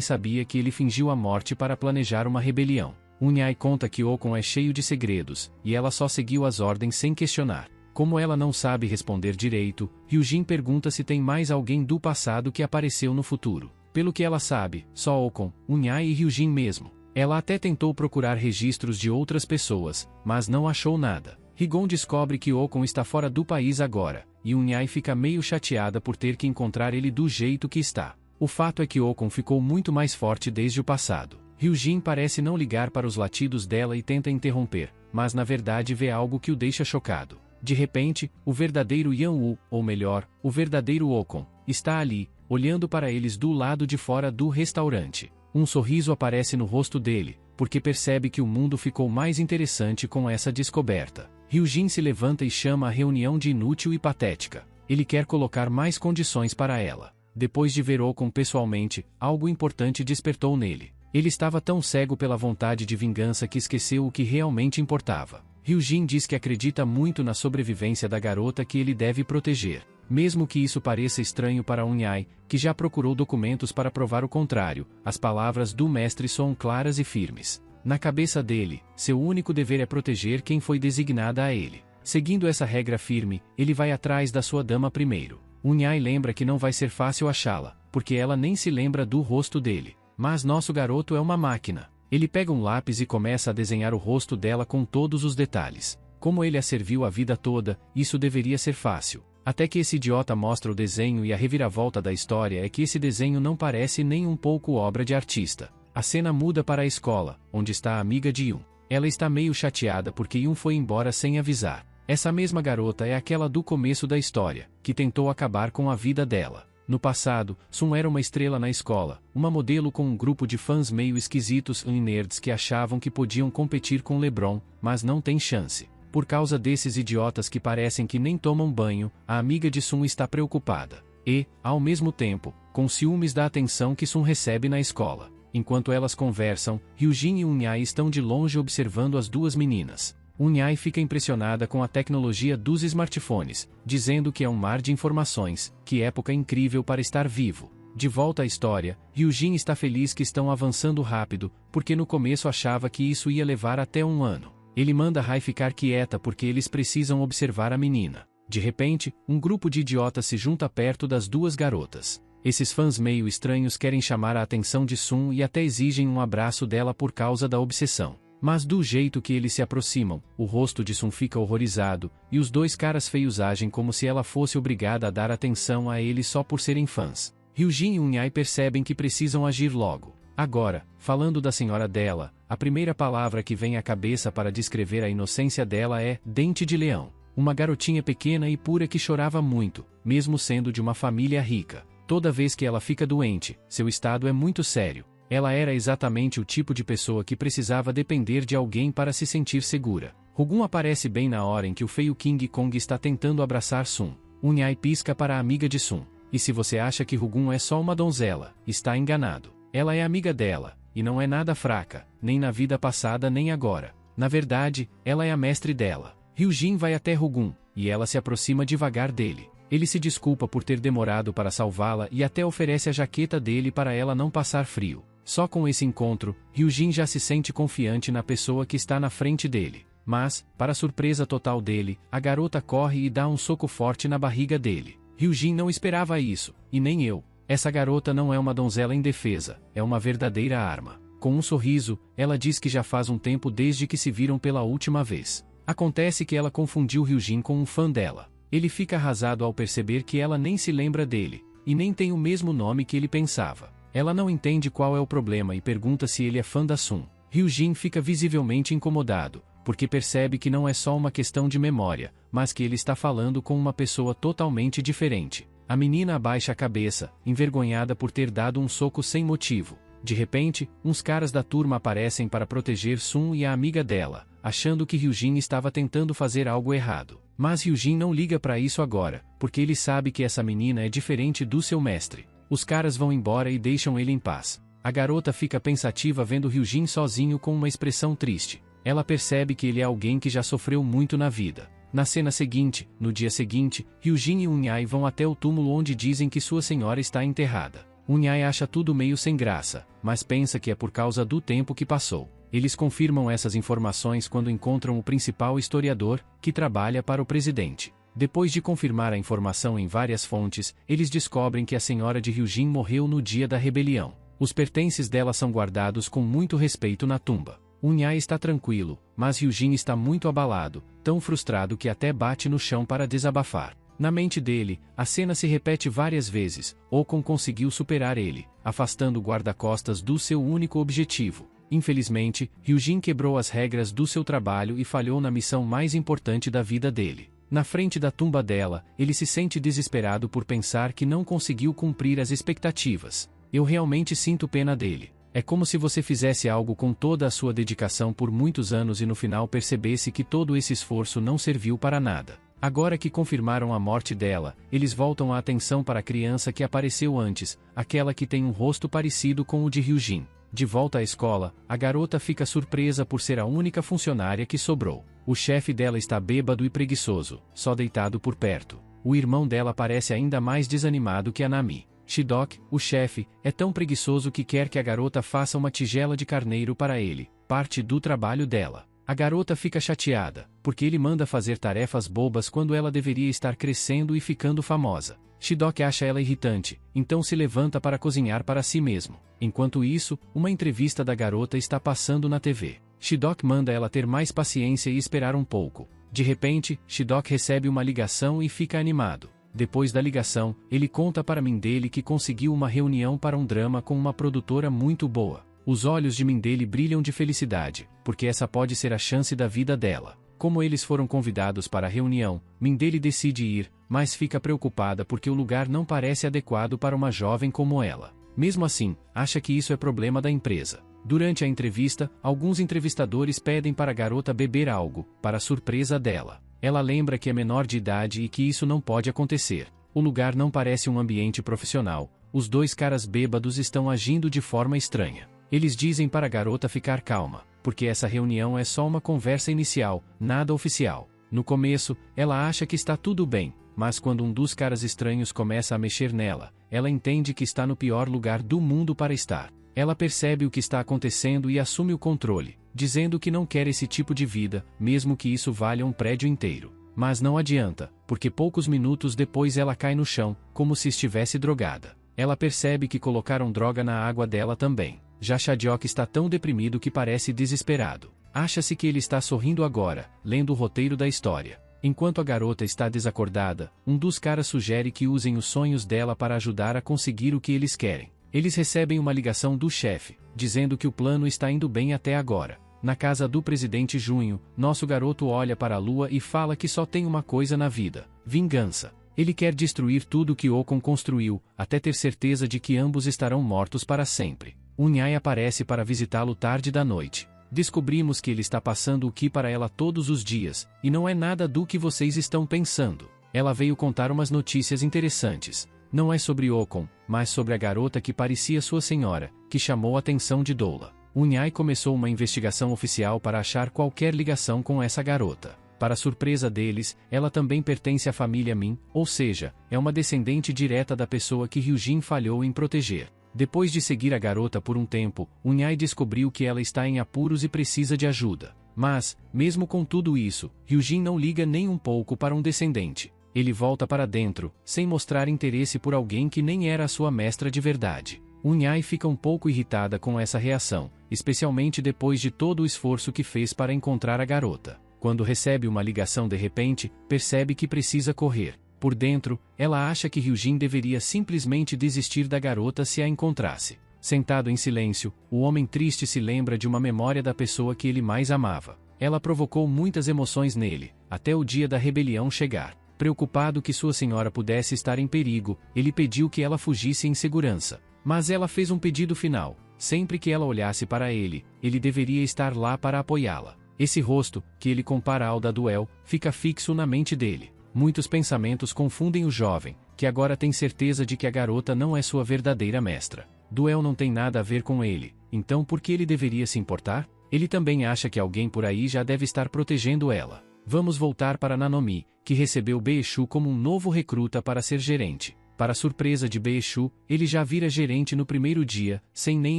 sabia que ele fingiu a morte para planejar uma rebelião. Unhai conta que Okon é cheio de segredos, e ela só seguiu as ordens sem questionar. Como ela não sabe responder direito, Ryujin pergunta se tem mais alguém do passado que apareceu no futuro. Pelo que ela sabe, só Okon, Unhai e Ryujin mesmo. Ela até tentou procurar registros de outras pessoas, mas não achou nada. Rigon descobre que Okon está fora do país agora, e Unhai fica meio chateada por ter que encontrar ele do jeito que está. O fato é que Okon ficou muito mais forte desde o passado. Ryujin parece não ligar para os latidos dela e tenta interromper, mas na verdade vê algo que o deixa chocado. De repente, o verdadeiro Yan-Wu, ou melhor, o verdadeiro Okon, está ali, olhando para eles do lado de fora do restaurante. Um sorriso aparece no rosto dele, porque percebe que o mundo ficou mais interessante com essa descoberta. Ryujin se levanta e chama a reunião de inútil e patética. Ele quer colocar mais condições para ela. Depois de ver Okon pessoalmente, algo importante despertou nele. Ele estava tão cego pela vontade de vingança que esqueceu o que realmente importava. Ryujin diz que acredita muito na sobrevivência da garota que ele deve proteger. Mesmo que isso pareça estranho para Unhai, que já procurou documentos para provar o contrário, as palavras do mestre são claras e firmes. Na cabeça dele, seu único dever é proteger quem foi designada a ele. Seguindo essa regra firme, ele vai atrás da sua dama primeiro. Unhai lembra que não vai ser fácil achá-la, porque ela nem se lembra do rosto dele. Mas nosso garoto é uma máquina. Ele pega um lápis e começa a desenhar o rosto dela com todos os detalhes. Como ele a serviu a vida toda, isso deveria ser fácil. Até que esse idiota mostra o desenho e a reviravolta da história é que esse desenho não parece nem um pouco obra de artista. A cena muda para a escola, onde está a amiga de Yun. Ela está meio chateada porque Yun foi embora sem avisar. Essa mesma garota é aquela do começo da história, que tentou acabar com a vida dela. No passado, Sun era uma estrela na escola, uma modelo com um grupo de fãs meio esquisitos e nerds que achavam que podiam competir com LeBron, mas não tem chance. Por causa desses idiotas que parecem que nem tomam banho, a amiga de Sun está preocupada. E, ao mesmo tempo, com ciúmes da atenção que Sun recebe na escola. Enquanto elas conversam, Ryujin e Unhai estão de longe observando as duas meninas. Unhai fica impressionada com a tecnologia dos smartphones, dizendo que é um mar de informações, que época incrível para estar vivo. De volta à história, Ryujin está feliz que estão avançando rápido, porque no começo achava que isso ia levar até um ano. Ele manda Rai ficar quieta porque eles precisam observar a menina. De repente, um grupo de idiotas se junta perto das duas garotas. Esses fãs meio estranhos querem chamar a atenção de Sun e até exigem um abraço dela por causa da obsessão. Mas do jeito que eles se aproximam, o rosto de Sun fica horrorizado, e os dois caras feios agem como se ela fosse obrigada a dar atenção a ele só por serem fãs. Ryujin e Unhai percebem que precisam agir logo. Agora, falando da senhora dela, a primeira palavra que vem à cabeça para descrever a inocência dela é Dente de Leão. Uma garotinha pequena e pura que chorava muito, mesmo sendo de uma família rica. Toda vez que ela fica doente, seu estado é muito sério. Ela era exatamente o tipo de pessoa que precisava depender de alguém para se sentir segura. Rugun aparece bem na hora em que o feio King Kong está tentando abraçar Sun. Unhai pisca para a amiga de Sun. E se você acha que Rugun é só uma donzela, está enganado. Ela é amiga dela, e não é nada fraca, nem na vida passada nem agora. Na verdade, ela é a mestre dela. Ryujin vai até Rugun, e ela se aproxima devagar dele. Ele se desculpa por ter demorado para salvá-la e até oferece a jaqueta dele para ela não passar frio. Só com esse encontro, Ryujin já se sente confiante na pessoa que está na frente dele. Mas, para surpresa total dele, a garota corre e dá um soco forte na barriga dele. Ryujin não esperava isso, e nem eu. Essa garota não é uma donzela indefesa, é uma verdadeira arma. Com um sorriso, ela diz que já faz um tempo desde que se viram pela última vez. Acontece que ela confundiu Ryujin com um fã dela. Ele fica arrasado ao perceber que ela nem se lembra dele, e nem tem o mesmo nome que ele pensava. Ela não entende qual é o problema e pergunta se ele é fã da Sun. Ryujin fica visivelmente incomodado, porque percebe que não é só uma questão de memória, mas que ele está falando com uma pessoa totalmente diferente. A menina abaixa a cabeça, envergonhada por ter dado um soco sem motivo. De repente, uns caras da turma aparecem para proteger Sun e a amiga dela, achando que Ryujin estava tentando fazer algo errado. Mas Ryujin não liga para isso agora, porque ele sabe que essa menina é diferente do seu mestre. Os caras vão embora e deixam ele em paz. A garota fica pensativa vendo Ryujin sozinho com uma expressão triste. Ela percebe que ele é alguém que já sofreu muito na vida. Na cena seguinte, no dia seguinte, Ryujin e Unhai vão até o túmulo onde dizem que sua senhora está enterrada. Unhai acha tudo meio sem graça, mas pensa que é por causa do tempo que passou. Eles confirmam essas informações quando encontram o principal historiador, que trabalha para o presidente. Depois de confirmar a informação em várias fontes, eles descobrem que a senhora de Ryujin morreu no dia da rebelião. Os pertences dela são guardados com muito respeito na tumba. Unhai está tranquilo, mas Ryujin está muito abalado, tão frustrado que até bate no chão para desabafar. Na mente dele, a cena se repete várias vezes. Okon conseguiu superar ele, afastando o guarda-costas do seu único objetivo. Infelizmente, Ryujin quebrou as regras do seu trabalho e falhou na missão mais importante da vida dele. Na frente da tumba dela, ele se sente desesperado por pensar que não conseguiu cumprir as expectativas. Eu realmente sinto pena dele. É como se você fizesse algo com toda a sua dedicação por muitos anos e no final percebesse que todo esse esforço não serviu para nada. Agora que confirmaram a morte dela, eles voltam a atenção para a criança que apareceu antes, aquela que tem um rosto parecido com o de Ryujin. De volta à escola, a garota fica surpresa por ser a única funcionária que sobrou. O chefe dela está bêbado e preguiçoso, só deitado por perto. O irmão dela parece ainda mais desanimado que a Nami. Shidok, o chefe, é tão preguiçoso que quer que a garota faça uma tigela de carneiro para ele, parte do trabalho dela. A garota fica chateada, porque ele manda fazer tarefas bobas quando ela deveria estar crescendo e ficando famosa. Shidok acha ela irritante, então se levanta para cozinhar para si mesmo. Enquanto isso, uma entrevista da garota está passando na TV. Shidok manda ela ter mais paciência e esperar um pouco. De repente, Shidok recebe uma ligação e fica animado. Depois da ligação, ele conta para Mindele que conseguiu uma reunião para um drama com uma produtora muito boa. Os olhos de Mindele brilham de felicidade, porque essa pode ser a chance da vida dela. Como eles foram convidados para a reunião, Mindele decide ir, mas fica preocupada porque o lugar não parece adequado para uma jovem como ela. Mesmo assim, acha que isso é problema da empresa. Durante a entrevista, alguns entrevistadores pedem para a garota beber algo, para surpresa dela. Ela lembra que é menor de idade e que isso não pode acontecer. O lugar não parece um ambiente profissional. Os dois caras bêbados estão agindo de forma estranha. Eles dizem para a garota ficar calma, porque essa reunião é só uma conversa inicial, nada oficial. No começo, ela acha que está tudo bem, mas quando um dos caras estranhos começa a mexer nela, ela entende que está no pior lugar do mundo para estar. Ela percebe o que está acontecendo e assume o controle, dizendo que não quer esse tipo de vida, mesmo que isso valha um prédio inteiro. Mas não adianta, porque poucos minutos depois ela cai no chão, como se estivesse drogada. Ela percebe que colocaram droga na água dela também. Já Shadiok está tão deprimido que parece desesperado. Acha-se que ele está sorrindo agora, lendo o roteiro da história. Enquanto a garota está desacordada, um dos caras sugere que usem os sonhos dela para ajudar a conseguir o que eles querem. Eles recebem uma ligação do chefe, dizendo que o plano está indo bem até agora. Na casa do presidente Junho, nosso garoto olha para a lua e fala que só tem uma coisa na vida: vingança. Ele quer destruir tudo que Okon construiu, até ter certeza de que ambos estarão mortos para sempre. Unhai aparece para visitá-lo tarde da noite. Descobrimos que ele está passando o Ki para ela todos os dias, e não é nada do que vocês estão pensando. Ela veio contar umas notícias interessantes. Não é sobre Okon, mas sobre a garota que parecia sua senhora, que chamou a atenção de Doula. Unhai começou uma investigação oficial para achar qualquer ligação com essa garota. Para surpresa deles, ela também pertence à família Min, ou seja, é uma descendente direta da pessoa que Ryujin falhou em proteger. Depois de seguir a garota por um tempo, Unhai descobriu que ela está em apuros e precisa de ajuda. Mas, mesmo com tudo isso, Ryujin não liga nem um pouco para um descendente. Ele volta para dentro, sem mostrar interesse por alguém que nem era a sua mestra de verdade. Unhai fica um pouco irritada com essa reação, especialmente depois de todo o esforço que fez para encontrar a garota. Quando recebe uma ligação de repente, percebe que precisa correr. Por dentro, ela acha que Ryujin deveria simplesmente desistir da garota se a encontrasse. Sentado em silêncio, o homem triste se lembra de uma memória da pessoa que ele mais amava. Ela provocou muitas emoções nele, até o dia da rebelião chegar. Preocupado que sua senhora pudesse estar em perigo, ele pediu que ela fugisse em segurança. Mas ela fez um pedido final: sempre que ela olhasse para ele, ele deveria estar lá para apoiá-la. Esse rosto, que ele compara ao da Duel, fica fixo na mente dele. Muitos pensamentos confundem o jovem, que agora tem certeza de que a garota não é sua verdadeira mestra. Duel não tem nada a ver com ele, então por que ele deveria se importar? Ele também acha que alguém por aí já deve estar protegendo ela. Vamos voltar para Nanomi, que recebeu Baeshu como um novo recruta para ser gerente. Para surpresa de Baeshu, ele já vira gerente no primeiro dia, sem nem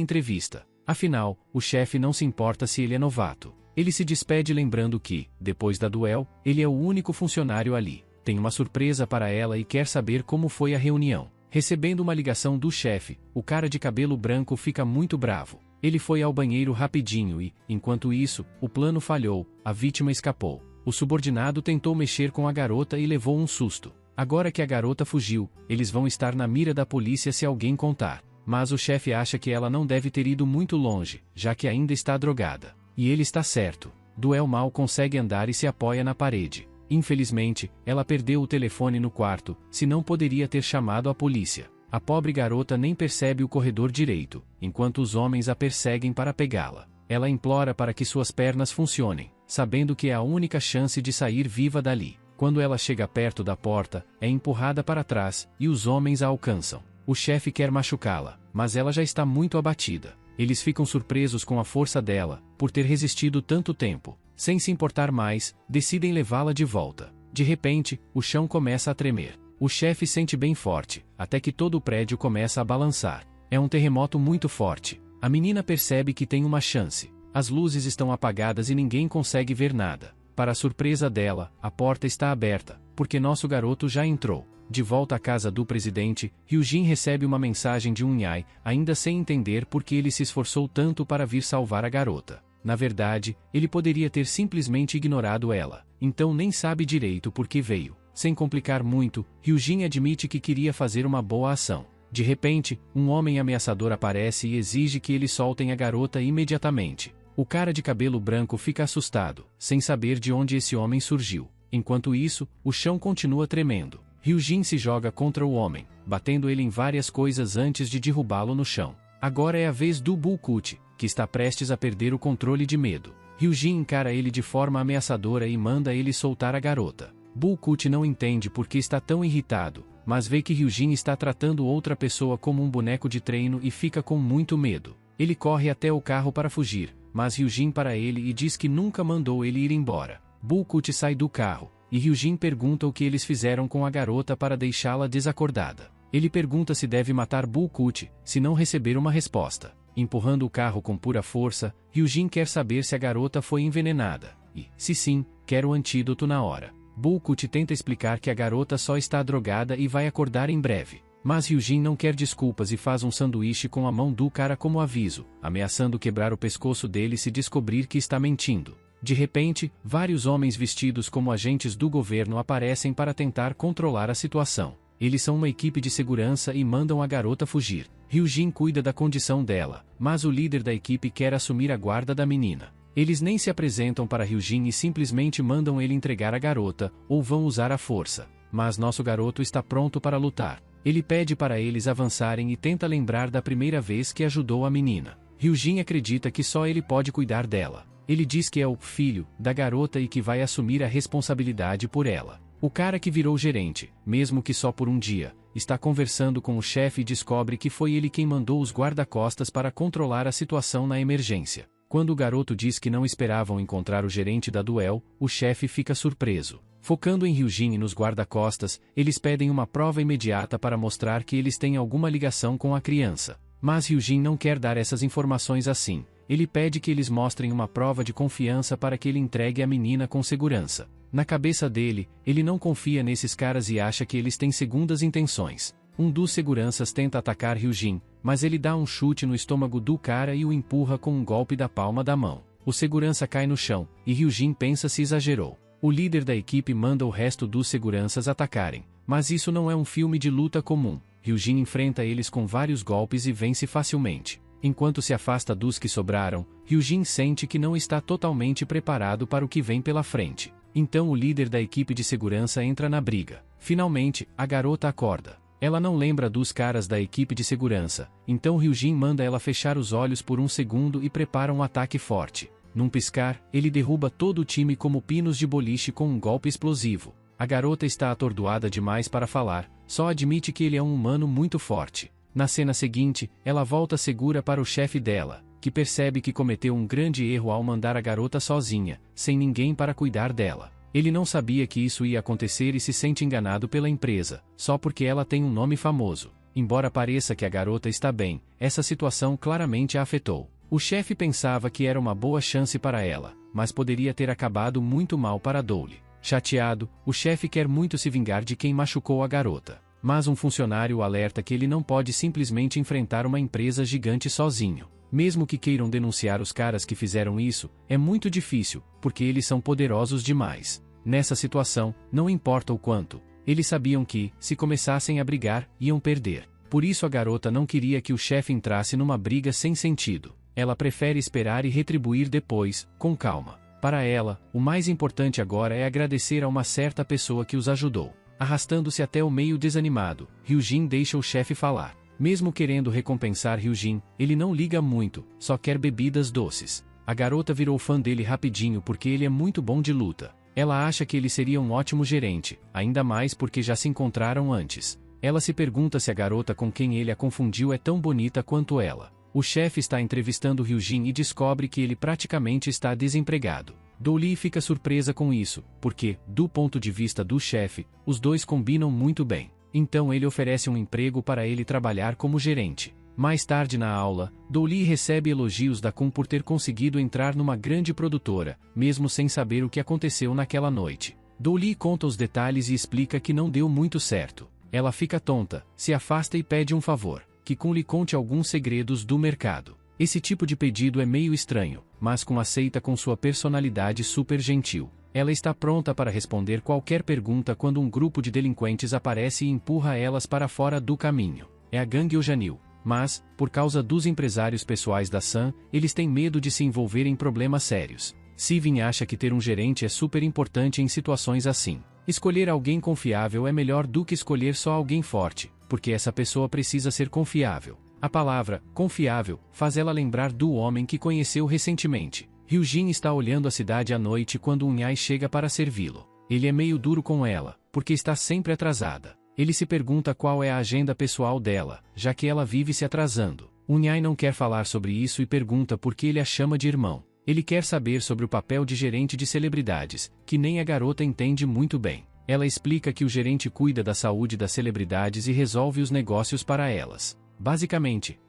entrevista. Afinal, o chefe não se importa se ele é novato. Ele se despede lembrando que, depois da Duel, ele é o único funcionário ali. Tem uma surpresa para ela e quer saber como foi a reunião. Recebendo uma ligação do chefe, o cara de cabelo branco fica muito bravo. Ele foi ao banheiro rapidinho e, enquanto isso, o plano falhou, a vítima escapou. O subordinado tentou mexer com a garota e levou um susto. Agora que a garota fugiu, eles vão estar na mira da polícia se alguém contar. Mas o chefe acha que ela não deve ter ido muito longe, já que ainda está drogada. E ele está certo. Duel mal consegue andar e se apoia na parede. Infelizmente, ela perdeu o telefone no quarto, senão poderia ter chamado a polícia. A pobre garota nem percebe o corredor direito, enquanto os homens a perseguem para pegá-la. Ela implora para que suas pernas funcionem, sabendo que é a única chance de sair viva dali. Quando ela chega perto da porta, é empurrada para trás, e os homens a alcançam. O chefe quer machucá-la, mas ela já está muito abatida. Eles ficam surpresos com a força dela, por ter resistido tanto tempo. Sem se importar mais, decidem levá-la de volta. De repente, o chão começa a tremer. O chefe sente bem forte, até que todo o prédio começa a balançar. É um terremoto muito forte. A menina percebe que tem uma chance. As luzes estão apagadas e ninguém consegue ver nada. Para a surpresa dela, a porta está aberta, porque nosso garoto já entrou. De volta à casa do presidente, Hyujin recebe uma mensagem de Unyai, ainda sem entender por que ele se esforçou tanto para vir salvar a garota. Na verdade, ele poderia ter simplesmente ignorado ela, então nem sabe direito por que veio. Sem complicar muito, Hyujin admite que queria fazer uma boa ação. De repente, um homem ameaçador aparece e exige que eles soltem a garota imediatamente. O cara de cabelo branco fica assustado, sem saber de onde esse homem surgiu. Enquanto isso, o chão continua tremendo. Hyujin se joga contra o homem, batendo ele em várias coisas antes de derrubá-lo no chão. Agora é a vez do Bulkut, que está prestes a perder o controle de medo. Hyujin encara ele de forma ameaçadora e manda ele soltar a garota. Bulkut não entende por que está tão irritado, mas vê que Hyujin está tratando outra pessoa como um boneco de treino e fica com muito medo. Ele corre até o carro para fugir, mas Hyujin para ele e diz que nunca mandou ele ir embora. Bulkut sai do carro, e Hyujin pergunta o que eles fizeram com a garota para deixá-la desacordada. Ele pergunta se deve matar Bulkut, se não receber uma resposta. Empurrando o carro com pura força, Hyujin quer saber se a garota foi envenenada, e, se sim, quer o antídoto na hora. Bulkut tenta explicar que a garota só está drogada e vai acordar em breve. Mas Hyujin não quer desculpas e faz um sanduíche com a mão do cara como aviso, ameaçando quebrar o pescoço dele se descobrir que está mentindo. De repente, vários homens vestidos como agentes do governo aparecem para tentar controlar a situação. Eles são uma equipe de segurança e mandam a garota fugir. Hyujin cuida da condição dela, mas o líder da equipe quer assumir a guarda da menina. Eles nem se apresentam para Hyujin e simplesmente mandam ele entregar a garota, ou vão usar a força. Mas nosso garoto está pronto para lutar. Ele pede para eles avançarem e tenta lembrar da primeira vez que ajudou a menina. Hyujin acredita que só ele pode cuidar dela. Ele diz que é o filho da garota e que vai assumir a responsabilidade por ela. O cara que virou gerente, mesmo que só por um dia, está conversando com o chefe e descobre que foi ele quem mandou os guarda-costas para controlar a situação na emergência. Quando o garoto diz que não esperavam encontrar o gerente da Duel, o chefe fica surpreso. Focando em Hyujin e nos guarda-costas, eles pedem uma prova imediata para mostrar que eles têm alguma ligação com a criança. Mas Hyujin não quer dar essas informações assim. Ele pede que eles mostrem uma prova de confiança para que ele entregue a menina com segurança. Na cabeça dele, ele não confia nesses caras e acha que eles têm segundas intenções. Um dos seguranças tenta atacar Hyujin, mas ele dá um chute no estômago do cara e o empurra com um golpe da palma da mão. O segurança cai no chão, e Hyujin pensa se exagerou. O líder da equipe manda o resto dos seguranças atacarem, mas isso não é um filme de luta comum. Hyujin enfrenta eles com vários golpes e vence facilmente. Enquanto se afasta dos que sobraram, Hyujin sente que não está totalmente preparado para o que vem pela frente. Então o líder da equipe de segurança entra na briga. Finalmente, a garota acorda. Ela não lembra dos caras da equipe de segurança, então Hyujin manda ela fechar os olhos por um segundo e prepara um ataque forte. Num piscar, ele derruba todo o time como pinos de boliche com um golpe explosivo. A garota está atordoada demais para falar, só admite que ele é um humano muito forte. Na cena seguinte, ela volta segura para o chefe dela, que percebe que cometeu um grande erro ao mandar a garota sozinha, sem ninguém para cuidar dela. Ele não sabia que isso ia acontecer e se sente enganado pela empresa, só porque ela tem um nome famoso. Embora pareça que a garota está bem, essa situação claramente a afetou. O chefe pensava que era uma boa chance para ela, mas poderia ter acabado muito mal para Doyle. Chateado, o chefe quer muito se vingar de quem machucou a garota. Mas um funcionário o alerta que ele não pode simplesmente enfrentar uma empresa gigante sozinho. Mesmo que queiram denunciar os caras que fizeram isso, é muito difícil, porque eles são poderosos demais. Nessa situação, não importa o quanto, eles sabiam que, se começassem a brigar, iam perder. Por isso a garota não queria que o chefe entrasse numa briga sem sentido. Ela prefere esperar e retribuir depois, com calma. Para ela, o mais importante agora é agradecer a uma certa pessoa que os ajudou. Arrastando-se até o meio desanimado, Ryujin deixa o chefe falar. Mesmo querendo recompensar Ryujin, ele não liga muito, só quer bebidas doces. A garota virou fã dele rapidinho porque ele é muito bom de luta. Ela acha que ele seria um ótimo gerente, ainda mais porque já se encontraram antes. Ela se pergunta se a garota com quem ele a confundiu é tão bonita quanto ela. O chefe está entrevistando Ryujin e descobre que ele praticamente está desempregado. Doyle fica surpresa com isso, porque, do ponto de vista do chefe, os dois combinam muito bem. Então ele oferece um emprego para ele trabalhar como gerente. Mais tarde na aula, Doyle recebe elogios da Kun por ter conseguido entrar numa grande produtora, mesmo sem saber o que aconteceu naquela noite. Doyle conta os detalhes e explica que não deu muito certo. Ela fica tonta, se afasta e pede um favor, que Kun lhe conte alguns segredos do mercado. Esse tipo de pedido é meio estranho, mas Kun aceita com sua personalidade super gentil. Ela está pronta para responder qualquer pergunta quando um grupo de delinquentes aparece e empurra elas para fora do caminho. É a gangue Ojanil. Mas, por causa dos empresários pessoais da Sun, eles têm medo de se envolver em problemas sérios. Sivin acha que ter um gerente é super importante em situações assim. Escolher alguém confiável é melhor do que escolher só alguém forte, porque essa pessoa precisa ser confiável. A palavra, confiável, faz ela lembrar do homem que conheceu recentemente. Ryujin está olhando a cidade à noite quando Unyai chega para servi-lo. Ele é meio duro com ela, porque está sempre atrasada. Ele se pergunta qual é a agenda pessoal dela, já que ela vive se atrasando. Unyai não quer falar sobre isso e pergunta por que ele a chama de irmão. Ele quer saber sobre o papel de gerente de celebridades, que nem a garota entende muito bem. Ela explica que o gerente cuida da saúde das celebridades e resolve os negócios para elas. Basicamente,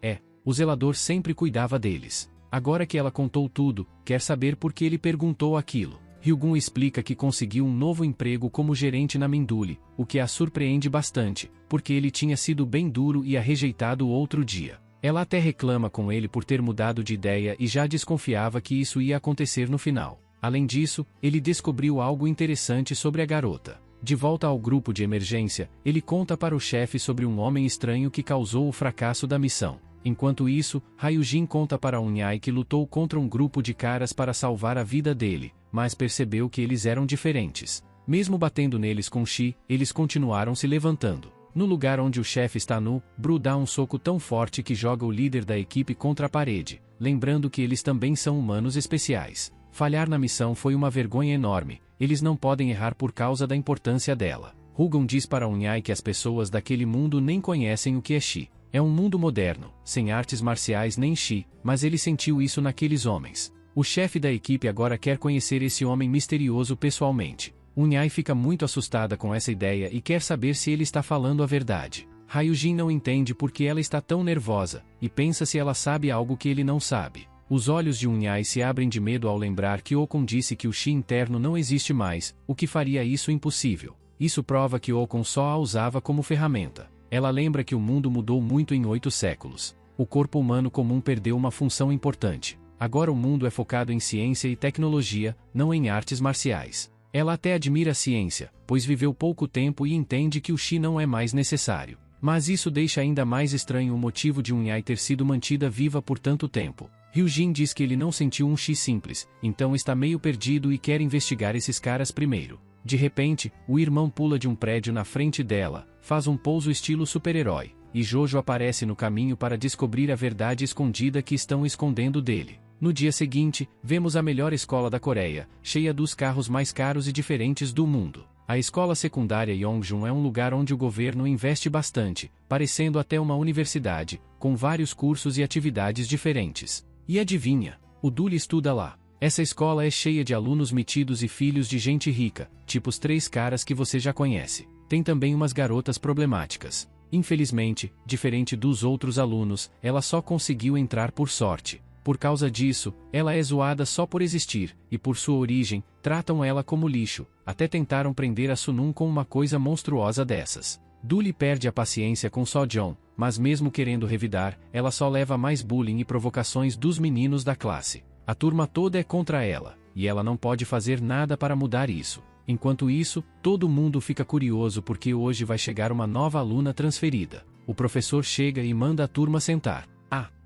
o zelador sempre cuidava deles. Agora que ela contou tudo, quer saber por que ele perguntou aquilo. Ryugun explica que conseguiu um novo emprego como gerente na Minduli, o que a surpreende bastante, porque ele tinha sido bem duro e a rejeitado outro dia. Ela até reclama com ele por ter mudado de ideia e já desconfiava que isso ia acontecer no final. Além disso, ele descobriu algo interessante sobre a garota. De volta ao grupo de emergência, ele conta para o chefe sobre um homem estranho que causou o fracasso da missão. Enquanto isso, Ryujin conta para Unyai que lutou contra um grupo de caras para salvar a vida dele, mas percebeu que eles eram diferentes. Mesmo batendo neles com Shi, eles continuaram se levantando. No lugar onde o chefe está nu, Bru dá um soco tão forte que joga o líder da equipe contra a parede, lembrando que eles também são humanos especiais. Falhar na missão foi uma vergonha enorme, eles não podem errar por causa da importância dela. Hugon diz para Unyai que as pessoas daquele mundo nem conhecem o que é Shi. É um mundo moderno, sem artes marciais nem Shi, mas ele sentiu isso naqueles homens. O chefe da equipe agora quer conhecer esse homem misterioso pessoalmente. Unyai fica muito assustada com essa ideia e quer saber se ele está falando a verdade. Ryujin não entende por que ela está tão nervosa, e pensa se ela sabe algo que ele não sabe. Os olhos de Unyai se abrem de medo ao lembrar que Okon disse que o Shi interno não existe mais, o que faria isso impossível. Isso prova que Okon só a usava como ferramenta. Ela lembra que o mundo mudou muito em 8 séculos. O corpo humano comum perdeu uma função importante. Agora o mundo é focado em ciência e tecnologia, não em artes marciais. Ela até admira a ciência, pois viveu pouco tempo e entende que o Shi não é mais necessário. Mas isso deixa ainda mais estranho o motivo de Unyai ter sido mantida viva por tanto tempo. Ryujin diz que ele não sentiu um Shi simples, então está meio perdido e quer investigar esses caras primeiro. De repente, o irmão pula de um prédio na frente dela, faz um pouso estilo super-herói, e Jojo aparece no caminho para descobrir a verdade escondida que estão escondendo dele. No dia seguinte, vemos a melhor escola da Coreia, cheia dos carros mais caros e diferentes do mundo. A escola secundária Yongjun é um lugar onde o governo investe bastante, parecendo até uma universidade, com vários cursos e atividades diferentes. E adivinha? O Duli estuda lá. Essa escola é cheia de alunos metidos e filhos de gente rica, tipo os 3 caras que você já conhece. Tem também umas garotas problemáticas. Infelizmente, diferente dos outros alunos, ela só conseguiu entrar por sorte. Por causa disso, ela é zoada só por existir, e por sua origem, tratam ela como lixo, até tentaram prender a Sunun com uma coisa monstruosa dessas. Duli perde a paciência com Sojong, mas mesmo querendo revidar, ela só leva mais bullying e provocações dos meninos da classe. A turma toda é contra ela, e ela não pode fazer nada para mudar isso. Enquanto isso, todo mundo fica curioso porque hoje vai chegar uma nova aluna transferida. O professor chega e manda a turma sentar.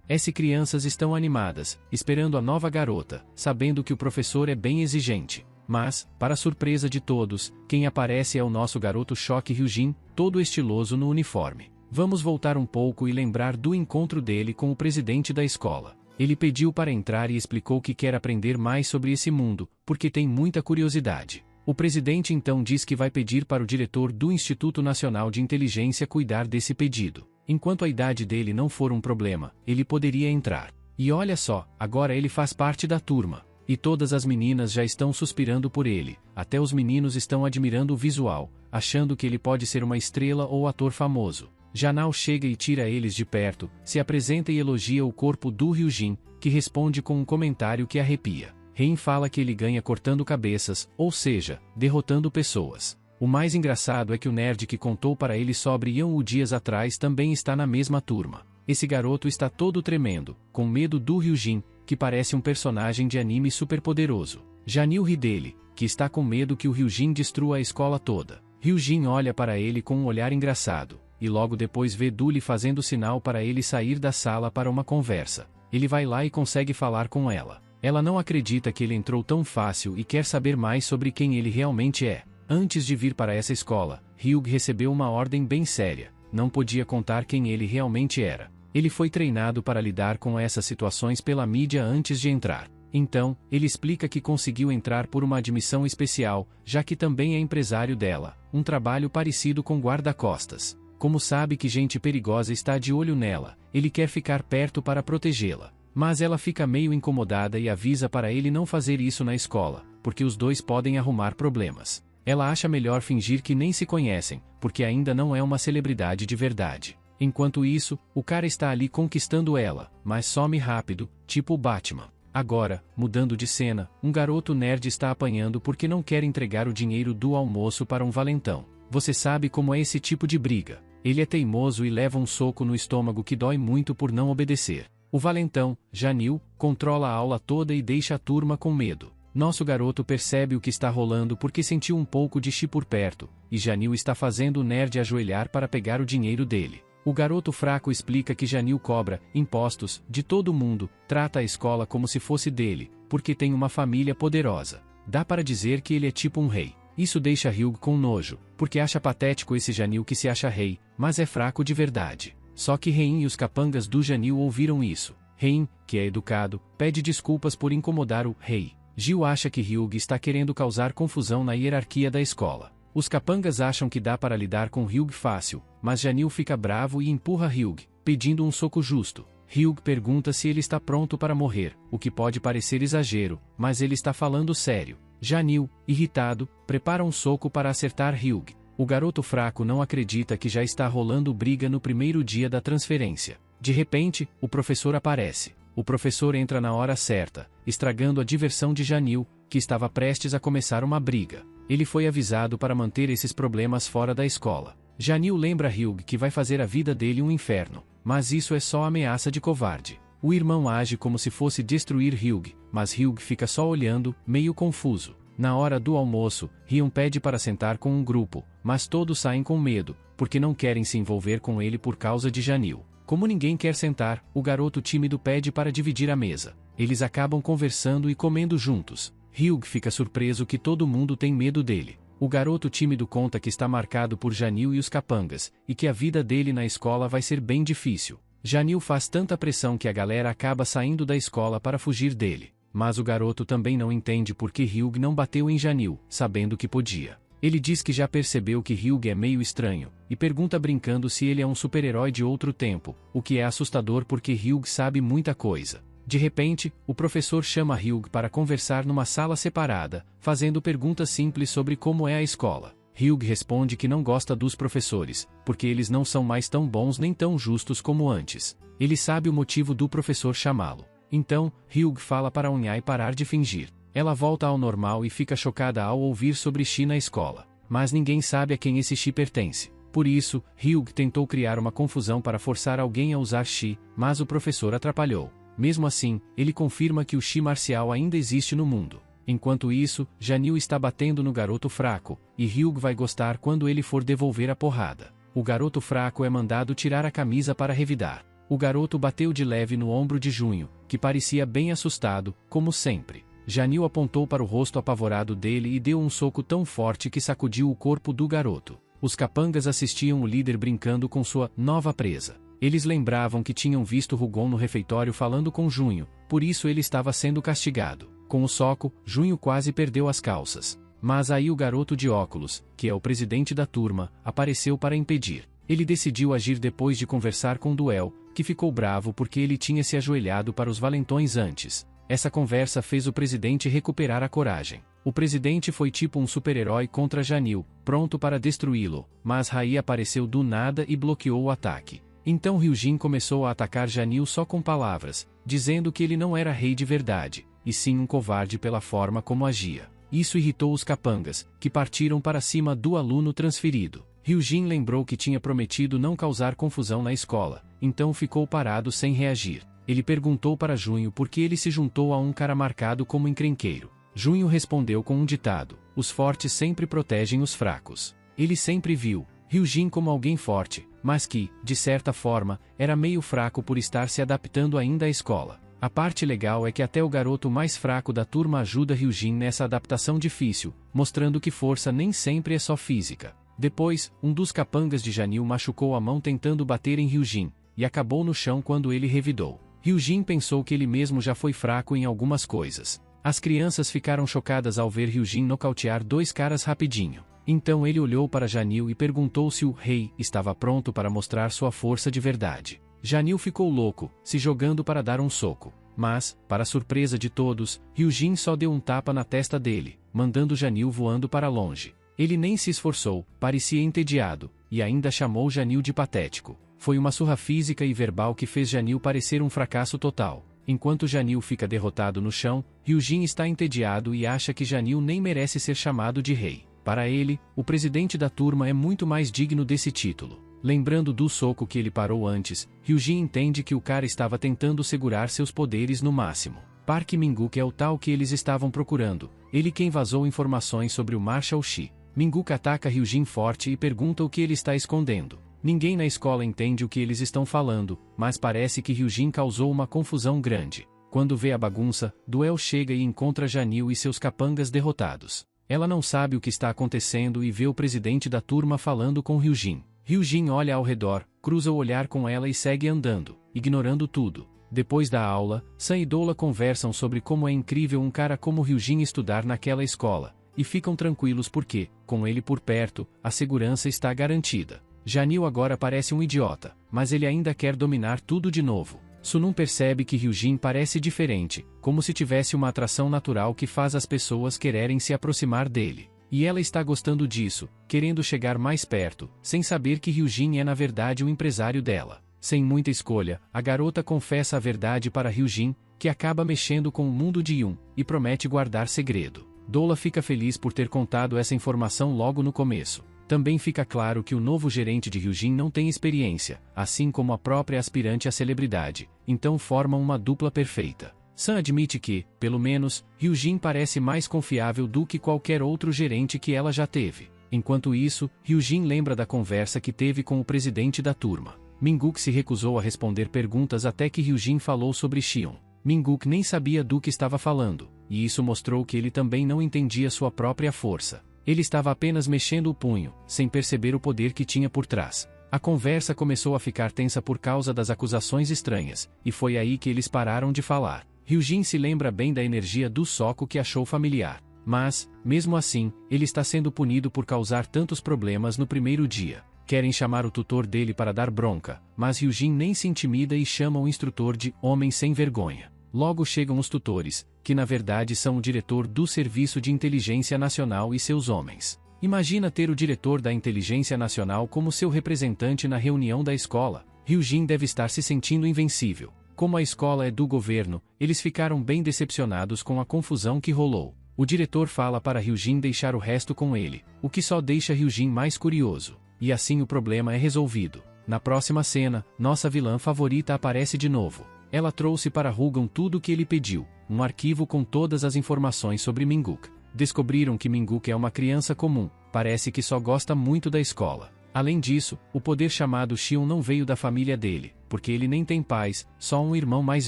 As crianças estão animadas, esperando a nova garota, sabendo que o professor é bem exigente. Mas, para surpresa de todos, quem aparece é o nosso garoto Choque Hyujin, todo estiloso no uniforme. Vamos voltar um pouco e lembrar do encontro dele com o presidente da escola. Ele pediu para entrar e explicou que quer aprender mais sobre esse mundo, porque tem muita curiosidade. O presidente então diz que vai pedir para o diretor do Instituto Nacional de Inteligência cuidar desse pedido. Enquanto a idade dele não for um problema, ele poderia entrar. E olha só, agora ele faz parte da turma. E todas as meninas já estão suspirando por ele, até os meninos estão admirando o visual, achando que ele pode ser uma estrela ou ator famoso. Janal chega e tira eles de perto, se apresenta e elogia o corpo do Hyujin, que responde com um comentário que arrepia. Rein fala que ele ganha cortando cabeças, ou seja, derrotando pessoas. O mais engraçado é que o nerd que contou para ele sobre Yeon-woo dias atrás também está na mesma turma. Esse garoto está todo tremendo, com medo do Hyujin, que parece um personagem de anime superpoderoso. Janil ri dele, que está com medo que o Hyujin destrua a escola toda. Hyujin olha para ele com um olhar engraçado, e logo depois vê Duli fazendo sinal para ele sair da sala para uma conversa. Ele vai lá e consegue falar com ela. Ela não acredita que ele entrou tão fácil e quer saber mais sobre quem ele realmente é. Antes de vir para essa escola, Hyuk recebeu uma ordem bem séria. Não podia contar quem ele realmente era. Ele foi treinado para lidar com essas situações pela mídia antes de entrar. Então, ele explica que conseguiu entrar por uma admissão especial, já que também é empresário dela, um trabalho parecido com guarda-costas. Como sabe que gente perigosa está de olho nela, ele quer ficar perto para protegê-la. Mas ela fica meio incomodada e avisa para ele não fazer isso na escola, porque os dois podem arrumar problemas. Ela acha melhor fingir que nem se conhecem, porque ainda não é uma celebridade de verdade. Enquanto isso, o cara está ali conquistando ela, mas some rápido, tipo o Batman. Agora, mudando de cena, um garoto nerd está apanhando porque não quer entregar o dinheiro do almoço para um valentão. Você sabe como é esse tipo de briga. Ele é teimoso e leva um soco no estômago que dói muito por não obedecer. O valentão, Janil, controla a aula toda e deixa a turma com medo. Nosso garoto percebe o que está rolando porque sentiu um pouco de chi por perto, e Janil está fazendo o nerd ajoelhar para pegar o dinheiro dele. O garoto fraco explica que Janil cobra impostos de todo mundo, trata a escola como se fosse dele, porque tem uma família poderosa. Dá para dizer que ele é tipo um rei. Isso deixa Hyuk com nojo, porque acha patético esse Janil que se acha rei, mas é fraco de verdade. Só que Rein e os capangas do Janil ouviram isso. Rein, que é educado, pede desculpas por incomodar o rei. Gil acha que Hyuk está querendo causar confusão na hierarquia da escola. Os capangas acham que dá para lidar com Hyuk fácil, mas Janil fica bravo e empurra Hyuk, pedindo um soco justo. Hyuk pergunta se ele está pronto para morrer, o que pode parecer exagero, mas ele está falando sério. Janil, irritado, prepara um soco para acertar Hyuk. O garoto fraco não acredita que já está rolando briga no primeiro dia da transferência. De repente, o professor aparece. O professor entra na hora certa, estragando a diversão de Janil, que estava prestes a começar uma briga. Ele foi avisado para manter esses problemas fora da escola. Janil lembra Hyuk que vai fazer a vida dele um inferno, mas isso é só ameaça de covarde. O irmão age como se fosse destruir Hyuk, mas Hyuk fica só olhando, meio confuso. Na hora do almoço, Hyun pede para sentar com um grupo, mas todos saem com medo, porque não querem se envolver com ele por causa de Janil. Como ninguém quer sentar, o garoto tímido pede para dividir a mesa. Eles acabam conversando e comendo juntos. Hyuk fica surpreso que todo mundo tem medo dele. O garoto tímido conta que está marcado por Janil e os capangas, e que a vida dele na escola vai ser bem difícil. Janil faz tanta pressão que a galera acaba saindo da escola para fugir dele. Mas o garoto também não entende por que Hyuk não bateu em Janil, sabendo que podia. Ele diz que já percebeu que Hyuk é meio estranho, e pergunta brincando se ele é um super-herói de outro tempo, o que é assustador porque Hyuk sabe muita coisa. De repente, o professor chama Hyuk para conversar numa sala separada, fazendo perguntas simples sobre como é a escola. Hyuk responde que não gosta dos professores, porque eles não são mais tão bons nem tão justos como antes. Ele sabe o motivo do professor chamá-lo. Então, Hyuk fala para Eun-hye parar de fingir. Ela volta ao normal e fica chocada ao ouvir sobre Shi na escola. Mas ninguém sabe a quem esse Shi pertence. Por isso, Hyuk tentou criar uma confusão para forçar alguém a usar Shi, mas o professor atrapalhou. Mesmo assim, ele confirma que o Chi marcial ainda existe no mundo. Enquanto isso, Janil está batendo no garoto fraco, e Hyuk vai gostar quando ele for devolver a porrada. O garoto fraco é mandado tirar a camisa para revidar. O garoto bateu de leve no ombro de Junho, que parecia bem assustado, como sempre. Janil apontou para o rosto apavorado dele e deu um soco tão forte que sacudiu o corpo do garoto. Os capangas assistiam o líder brincando com sua nova presa. Eles lembravam que tinham visto Rugon no refeitório falando com Junho, por isso ele estava sendo castigado. Com o soco, Junho quase perdeu as calças. Mas aí o garoto de óculos, que é o presidente da turma, apareceu para impedir. Ele decidiu agir depois de conversar com Duel, que ficou bravo porque ele tinha se ajoelhado para os valentões antes. Essa conversa fez o presidente recuperar a coragem. O presidente foi tipo um super-herói contra Janil, pronto para destruí-lo, mas Rai apareceu do nada e bloqueou o ataque. Então Ryujin começou a atacar Janil só com palavras, dizendo que ele não era rei de verdade, e sim um covarde pela forma como agia. Isso irritou os capangas, que partiram para cima do aluno transferido. Ryujin lembrou que tinha prometido não causar confusão na escola, então ficou parado sem reagir. Ele perguntou para Junho por que ele se juntou a um cara marcado como encrenqueiro. Junho respondeu com um ditado: os fortes sempre protegem os fracos. Ele sempre viu Ryujin como alguém forte, mas que, de certa forma, era meio fraco por estar se adaptando ainda à escola. A parte legal é que até o garoto mais fraco da turma ajuda Ryujin nessa adaptação difícil, mostrando que força nem sempre é só física. Depois, um dos capangas de Janil machucou a mão tentando bater em Ryujin, e acabou no chão quando ele revidou. Ryujin pensou que ele mesmo já foi fraco em algumas coisas. As crianças ficaram chocadas ao ver Ryujin nocautear dois caras rapidinho. Então ele olhou para Janil e perguntou se o rei estava pronto para mostrar sua força de verdade. Janil ficou louco, se jogando para dar um soco. Mas, para surpresa de todos, Ryujin só deu um tapa na testa dele, mandando Janil voando para longe. Ele nem se esforçou, parecia entediado, e ainda chamou Janil de patético. Foi uma surra física e verbal que fez Janil parecer um fracasso total. Enquanto Janil fica derrotado no chão, Ryujin está entediado e acha que Janil nem merece ser chamado de rei. Para ele, o presidente da turma é muito mais digno desse título. Lembrando do soco que ele parou antes, Ryujin entende que o cara estava tentando segurar seus poderes no máximo. Park Min-guk é o tal que eles estavam procurando, ele quem vazou informações sobre o Marshal Shi. Min-guk ataca Ryujin forte e pergunta o que ele está escondendo. Ninguém na escola entende o que eles estão falando, mas parece que Ryujin causou uma confusão grande. Quando vê a bagunça, Duel chega e encontra Janil e seus capangas derrotados. Ela não sabe o que está acontecendo e vê o presidente da turma falando com Ryujin. Ryujin olha ao redor, cruza o olhar com ela e segue andando, ignorando tudo. Depois da aula, San e Dola conversam sobre como é incrível um cara como Ryujin estudar naquela escola, e ficam tranquilos porque, com ele por perto, a segurança está garantida. Janil agora parece um idiota, mas ele ainda quer dominar tudo de novo. Sunun percebe que Ryujin parece diferente, como se tivesse uma atração natural que faz as pessoas quererem se aproximar dele. E ela está gostando disso, querendo chegar mais perto, sem saber que Ryujin é na verdade o empresário dela. Sem muita escolha, a garota confessa a verdade para Ryujin, que acaba mexendo com o mundo de Yun, e promete guardar segredo. Dola fica feliz por ter contado essa informação logo no começo. Também fica claro que o novo gerente de Ryujin não tem experiência, assim como a própria aspirante à celebridade, então formam uma dupla perfeita. San admite que, pelo menos, Ryujin parece mais confiável do que qualquer outro gerente que ela já teve. Enquanto isso, Ryujin lembra da conversa que teve com o presidente da turma. Min-guk se recusou a responder perguntas até que Ryujin falou sobre Xion. Min-guk nem sabia do que estava falando, e isso mostrou que ele também não entendia sua própria força. Ele estava apenas mexendo o punho, sem perceber o poder que tinha por trás. A conversa começou a ficar tensa por causa das acusações estranhas, e foi aí que eles pararam de falar. Ryujin se lembra bem da energia do soco que achou familiar. Mas, mesmo assim, ele está sendo punido por causar tantos problemas no primeiro dia. Querem chamar o tutor dele para dar bronca, mas Hyujin nem se intimida e chama o instrutor de homem sem vergonha. Logo chegam os tutores, que na verdade são o diretor do Serviço de Inteligência Nacional e seus homens. Imagina ter o diretor da Inteligência Nacional como seu representante na reunião da escola. Hyujin deve estar se sentindo invencível. Como a escola é do governo, eles ficaram bem decepcionados com a confusão que rolou. O diretor fala para Hyujin deixar o resto com ele, o que só deixa Hyujin mais curioso. E assim o problema é resolvido. Na próxima cena, nossa vilã favorita aparece de novo. Ela trouxe para Rugon tudo o que ele pediu, um arquivo com todas as informações sobre Minguk. Descobriram que Minguk é uma criança comum, parece que só gosta muito da escola. Além disso, o poder chamado Xion não veio da família dele, porque ele nem tem pais, só um irmão mais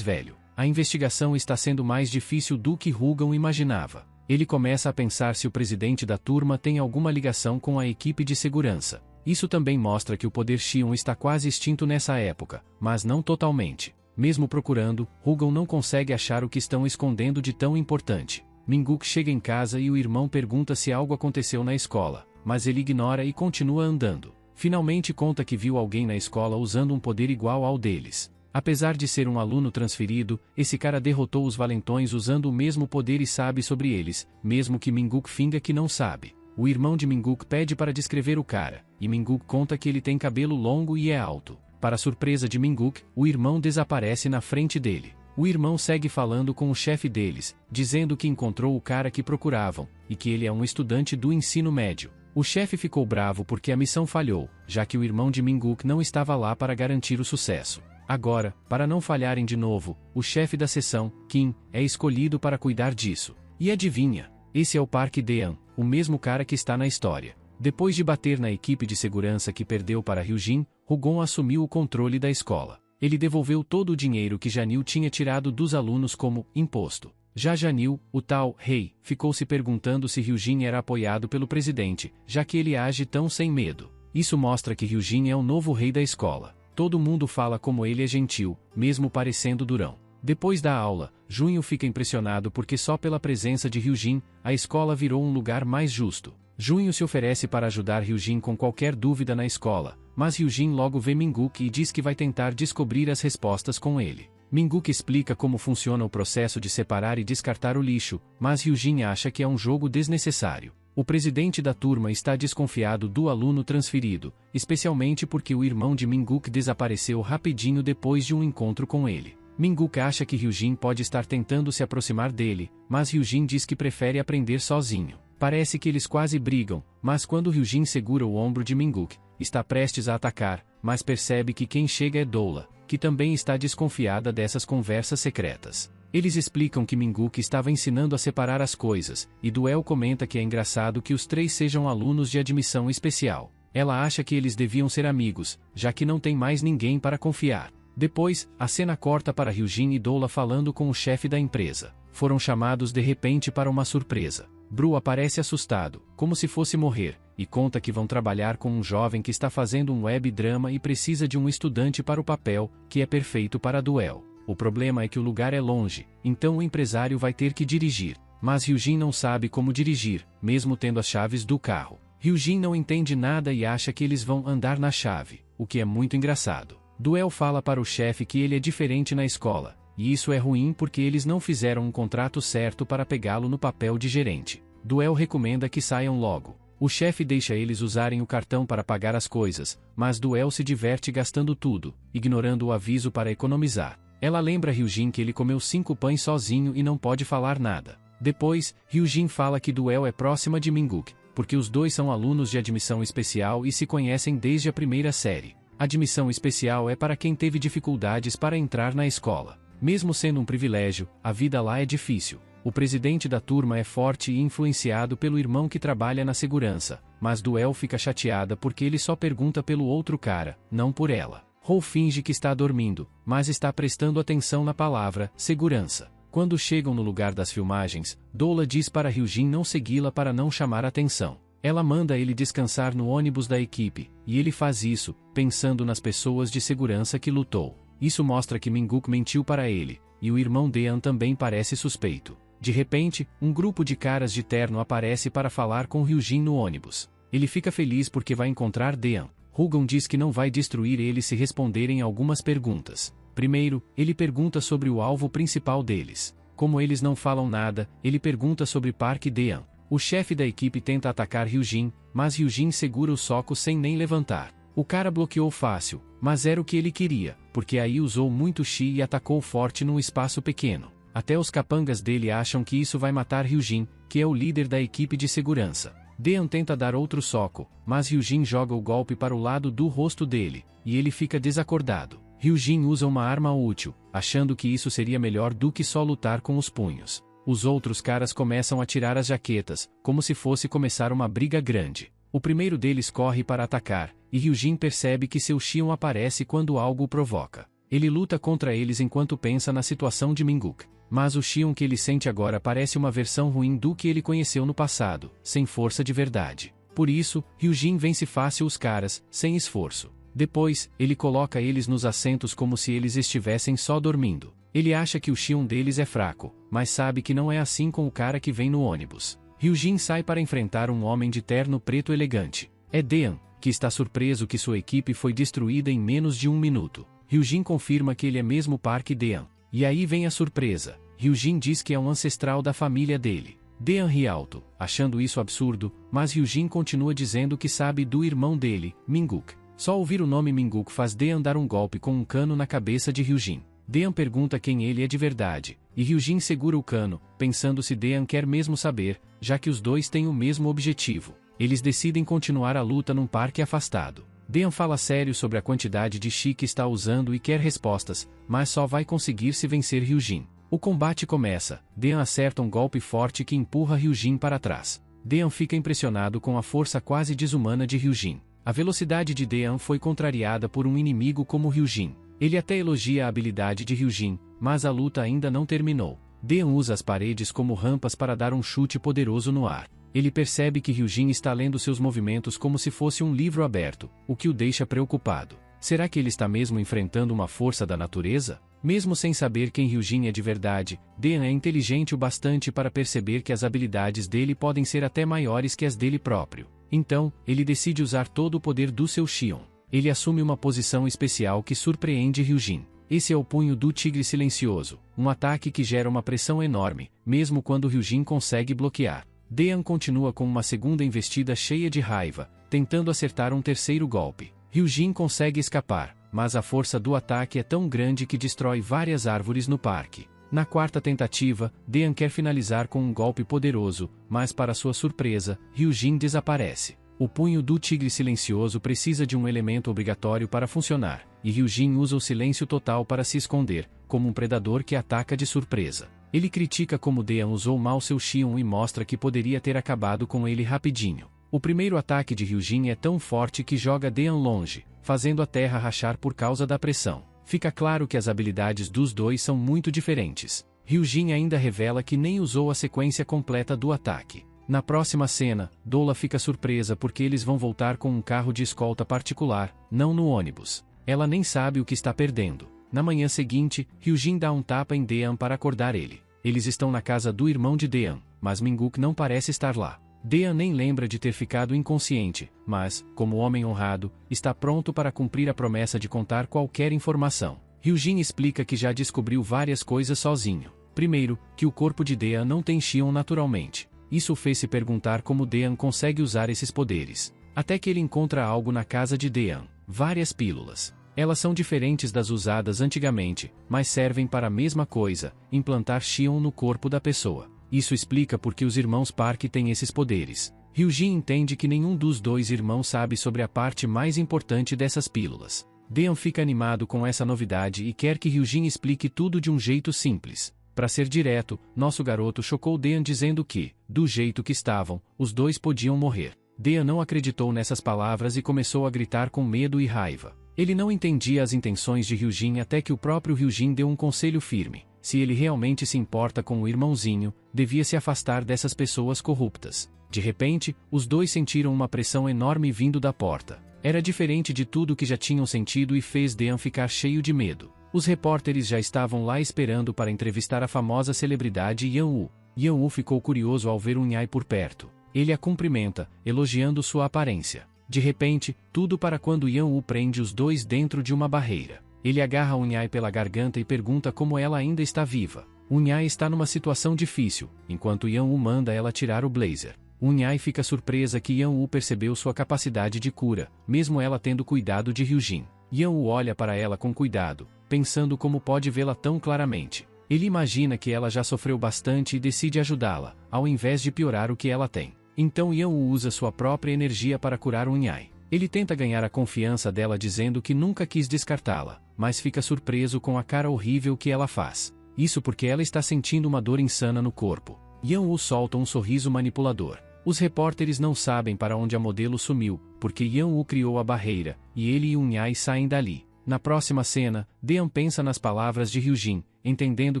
velho. A investigação está sendo mais difícil do que Rugon imaginava. Ele começa a pensar se o presidente da turma tem alguma ligação com a equipe de segurança. Isso também mostra que o poder Xion está quase extinto nessa época, mas não totalmente. Mesmo procurando, Rugon não consegue achar o que estão escondendo de tão importante. Minguk chega em casa e o irmão pergunta se algo aconteceu na escola, mas ele ignora e continua andando. Finalmente conta que viu alguém na escola usando um poder igual ao deles. Apesar de ser um aluno transferido, esse cara derrotou os valentões usando o mesmo poder e sabe sobre eles, mesmo que Minguk finga que não sabe. O irmão de Minguk pede para descrever o cara, e Minguk conta que ele tem cabelo longo e é alto. Para surpresa de Minguk, o irmão desaparece na frente dele. O irmão segue falando com o chefe deles, dizendo que encontrou o cara que procuravam, e que ele é um estudante do ensino médio. O chefe ficou bravo porque a missão falhou, já que o irmão de Minguk não estava lá para garantir o sucesso. Agora, para não falharem de novo, o chefe da seção, Kim, é escolhido para cuidar disso. E adivinha? Esse é o Park Dean, o mesmo cara que está na história. Depois de bater na equipe de segurança que perdeu para Hyujin, Rugon assumiu o controle da escola. Ele devolveu todo o dinheiro que Janil tinha tirado dos alunos como imposto. Já Janil, o tal rei, ficou se perguntando se Hyujin era apoiado pelo presidente, já que ele age tão sem medo. Isso mostra que Hyujin é o novo rei da escola. Todo mundo fala como ele é gentil, mesmo parecendo durão. Depois da aula, Junho fica impressionado porque só pela presença de Hyujin, a escola virou um lugar mais justo. Junho se oferece para ajudar Hyujin com qualquer dúvida na escola, mas Hyujin logo vê Minguk e diz que vai tentar descobrir as respostas com ele. Minguk explica como funciona o processo de separar e descartar o lixo, mas Hyujin acha que é um jogo desnecessário. O presidente da turma está desconfiado do aluno transferido, especialmente porque o irmão de Minguk desapareceu rapidinho depois de um encontro com ele. Minguk acha que Hyujin pode estar tentando se aproximar dele, mas Hyujin diz que prefere aprender sozinho. Parece que eles quase brigam, mas quando Hyujin segura o ombro de Minguk, está prestes a atacar, mas percebe que quem chega é Doula, que também está desconfiada dessas conversas secretas. Eles explicam que Minguk estava ensinando a separar as coisas, e Duel comenta que é engraçado que os três sejam alunos de admissão especial. Ela acha que eles deviam ser amigos, já que não tem mais ninguém para confiar. Depois, a cena corta para Hyujin e Doula falando com o chefe da empresa. Foram chamados de repente para uma surpresa. Bru aparece assustado, como se fosse morrer, e conta que vão trabalhar com um jovem que está fazendo um web drama e precisa de um estudante para o papel, que é perfeito para Duel. O problema é que o lugar é longe, então o empresário vai ter que dirigir. Mas Hyujin não sabe como dirigir, mesmo tendo as chaves do carro. Hyujin não entende nada e acha que eles vão andar na chave, o que é muito engraçado. Duel fala para o chefe que ele é diferente na escola, e isso é ruim porque eles não fizeram um contrato certo para pegá-lo no papel de gerente. Duel recomenda que saiam logo. O chefe deixa eles usarem o cartão para pagar as coisas, mas Duel se diverte gastando tudo, ignorando o aviso para economizar. Ela lembra Hyujin que ele comeu 5 pães sozinho e não pode falar nada. Depois, Hyujin fala que Duel é próxima de Minguk, porque os dois são alunos de admissão especial e se conhecem desde a primeira série. Admissão especial é para quem teve dificuldades para entrar na escola. Mesmo sendo um privilégio, a vida lá é difícil. O presidente da turma é forte e influenciado pelo irmão que trabalha na segurança, mas Duel fica chateada porque ele só pergunta pelo outro cara, não por ela. Hou finge que está dormindo, mas está prestando atenção na palavra segurança. Quando chegam no lugar das filmagens, Doula diz para Hyujin não segui-la para não chamar atenção. Ela manda ele descansar no ônibus da equipe, e ele faz isso, pensando nas pessoas de segurança que lutou. Isso mostra que Minguk mentiu para ele, e o irmão Dean também parece suspeito. De repente, um grupo de caras de terno aparece para falar com Hyujin no ônibus. Ele fica feliz porque vai encontrar Dean. Rugon diz que não vai destruir eles se responderem algumas perguntas. Primeiro, ele pergunta sobre o alvo principal deles. Como eles não falam nada, ele pergunta sobre Park Dean. O chefe da equipe tenta atacar Hyujin, mas Hyujin segura o soco sem nem levantar. O cara bloqueou fácil, mas era o que ele queria, porque aí usou muito chi e atacou forte num espaço pequeno. Até os capangas dele acham que isso vai matar Hyujin, que é o líder da equipe de segurança. Dean tenta dar outro soco, mas Hyujin joga o golpe para o lado do rosto dele, e ele fica desacordado. Hyujin usa uma arma útil, achando que isso seria melhor do que só lutar com os punhos. Os outros caras começam a tirar as jaquetas, como se fosse começar uma briga grande. O primeiro deles corre para atacar, e Hyujin percebe que seu Shion aparece quando algo o provoca. Ele luta contra eles enquanto pensa na situação de Minguk. Mas o Shion que ele sente agora parece uma versão ruim do que ele conheceu no passado, sem força de verdade. Por isso, Hyujin vence fácil os caras, sem esforço. Depois, ele coloca eles nos assentos como se eles estivessem só dormindo. Ele acha que o Shion deles é fraco, mas sabe que não é assim com o cara que vem no ônibus. Hyujin sai para enfrentar um homem de terno preto elegante. É Dean, que está surpreso que sua equipe foi destruída em menos de 1 minuto. Hyujin confirma que ele é mesmo Park Dean. E aí vem a surpresa. Hyujin diz que é um ancestral da família dele. Dean ri alto, achando isso absurdo, mas Hyujin continua dizendo que sabe do irmão dele, Minguk. Só ouvir o nome Minguk faz Dean dar um golpe com um cano na cabeça de Hyujin. Dean pergunta quem ele é de verdade, e Hyujin segura o cano, pensando se Dean quer mesmo saber, já que os dois têm o mesmo objetivo. Eles decidem continuar a luta num parque afastado. Dean fala sério sobre a quantidade de chi que está usando e quer respostas, mas só vai conseguir se vencer Hyujin. O combate começa. Dean acerta um golpe forte que empurra Hyujin para trás. Dean fica impressionado com a força quase desumana de Hyujin. A velocidade de Dean foi contrariada por um inimigo como Hyujin. Ele até elogia a habilidade de Hyujin, mas a luta ainda não terminou. Dean usa as paredes como rampas para dar um chute poderoso no ar. Ele percebe que Hyujin está lendo seus movimentos como se fosse um livro aberto, o que o deixa preocupado. Será que ele está mesmo enfrentando uma força da natureza? Mesmo sem saber quem Hyujin é de verdade, Dean é inteligente o bastante para perceber que as habilidades dele podem ser até maiores que as dele próprio. Então, ele decide usar todo o poder do seu Shion. Ele assume uma posição especial que surpreende Hyujin. Esse é o punho do tigre silencioso, um ataque que gera uma pressão enorme, mesmo quando Hyujin consegue bloquear. Dean continua com uma segunda investida cheia de raiva, tentando acertar um terceiro golpe. Hyujin consegue escapar, mas a força do ataque é tão grande que destrói várias árvores no parque. Na quarta tentativa, Dean quer finalizar com um golpe poderoso, mas para sua surpresa, Hyujin desaparece. O punho do tigre silencioso precisa de um elemento obrigatório para funcionar, e Hyujin usa o silêncio total para se esconder, como um predador que ataca de surpresa. Ele critica como Dean usou mal seu Shion e mostra que poderia ter acabado com ele rapidinho. O primeiro ataque de Hyujin é tão forte que joga Dean longe, fazendo a terra rachar por causa da pressão. Fica claro que as habilidades dos dois são muito diferentes. Hyujin ainda revela que nem usou a sequência completa do ataque. Na próxima cena, Dola fica surpresa porque eles vão voltar com um carro de escolta particular, não no ônibus. Ela nem sabe o que está perdendo. Na manhã seguinte, Hyujin dá um tapa em Dean para acordar ele. Eles estão na casa do irmão de Dean, mas Minguk não parece estar lá. Dean nem lembra de ter ficado inconsciente, mas, como homem honrado, está pronto para cumprir a promessa de contar qualquer informação. Hyujin explica que já descobriu várias coisas sozinho. Primeiro, que o corpo de Dean não tem Shion naturalmente. Isso o fez se perguntar como Dean consegue usar esses poderes. Até que ele encontra algo na casa de Dean, várias pílulas. Elas são diferentes das usadas antigamente, mas servem para a mesma coisa, implantar Shion no corpo da pessoa. Isso explica por que os irmãos Park têm esses poderes. Hyujin entende que nenhum dos dois irmãos sabe sobre a parte mais importante dessas pílulas. Dean fica animado com essa novidade e quer que Hyujin explique tudo de um jeito simples. Para ser direto, nosso garoto chocou Dean dizendo que, do jeito que estavam, os dois podiam morrer. Dean não acreditou nessas palavras e começou a gritar com medo e raiva. Ele não entendia as intenções de Hyujin até que o próprio Hyujin deu um conselho firme. Se ele realmente se importa com o irmãozinho, devia se afastar dessas pessoas corruptas. De repente, os dois sentiram uma pressão enorme vindo da porta. Era diferente de tudo que já tinham sentido e fez Dean ficar cheio de medo. Os repórteres já estavam lá esperando para entrevistar a famosa celebridade Yan Wu. Yan-Wu ficou curioso ao ver Unhai por perto. Ele a cumprimenta, elogiando sua aparência. De repente, tudo para quando Yan-Wu prende os dois dentro de uma barreira. Ele agarra Unhai pela garganta e pergunta como ela ainda está viva. Unhai está numa situação difícil, enquanto Yan-Wu manda ela tirar o blazer. Unhai fica surpresa que Yan-Wu percebeu sua capacidade de cura, mesmo ela tendo cuidado de Hyujin. Yan-Wu olha para ela com cuidado, pensando como pode vê-la tão claramente. Ele imagina que ela já sofreu bastante e decide ajudá-la, ao invés de piorar o que ela tem. Então Yan-Wu usa sua própria energia para curar Unhai. Ele tenta ganhar a confiança dela dizendo que nunca quis descartá-la, mas fica surpreso com a cara horrível que ela faz. Isso porque ela está sentindo uma dor insana no corpo. Yan-Wu solta um sorriso manipulador. Os repórteres não sabem para onde a modelo sumiu, porque Yan-Wu criou a barreira, e ele e Unhai saem dali. Na próxima cena, Dean pensa nas palavras de Hyujin, entendendo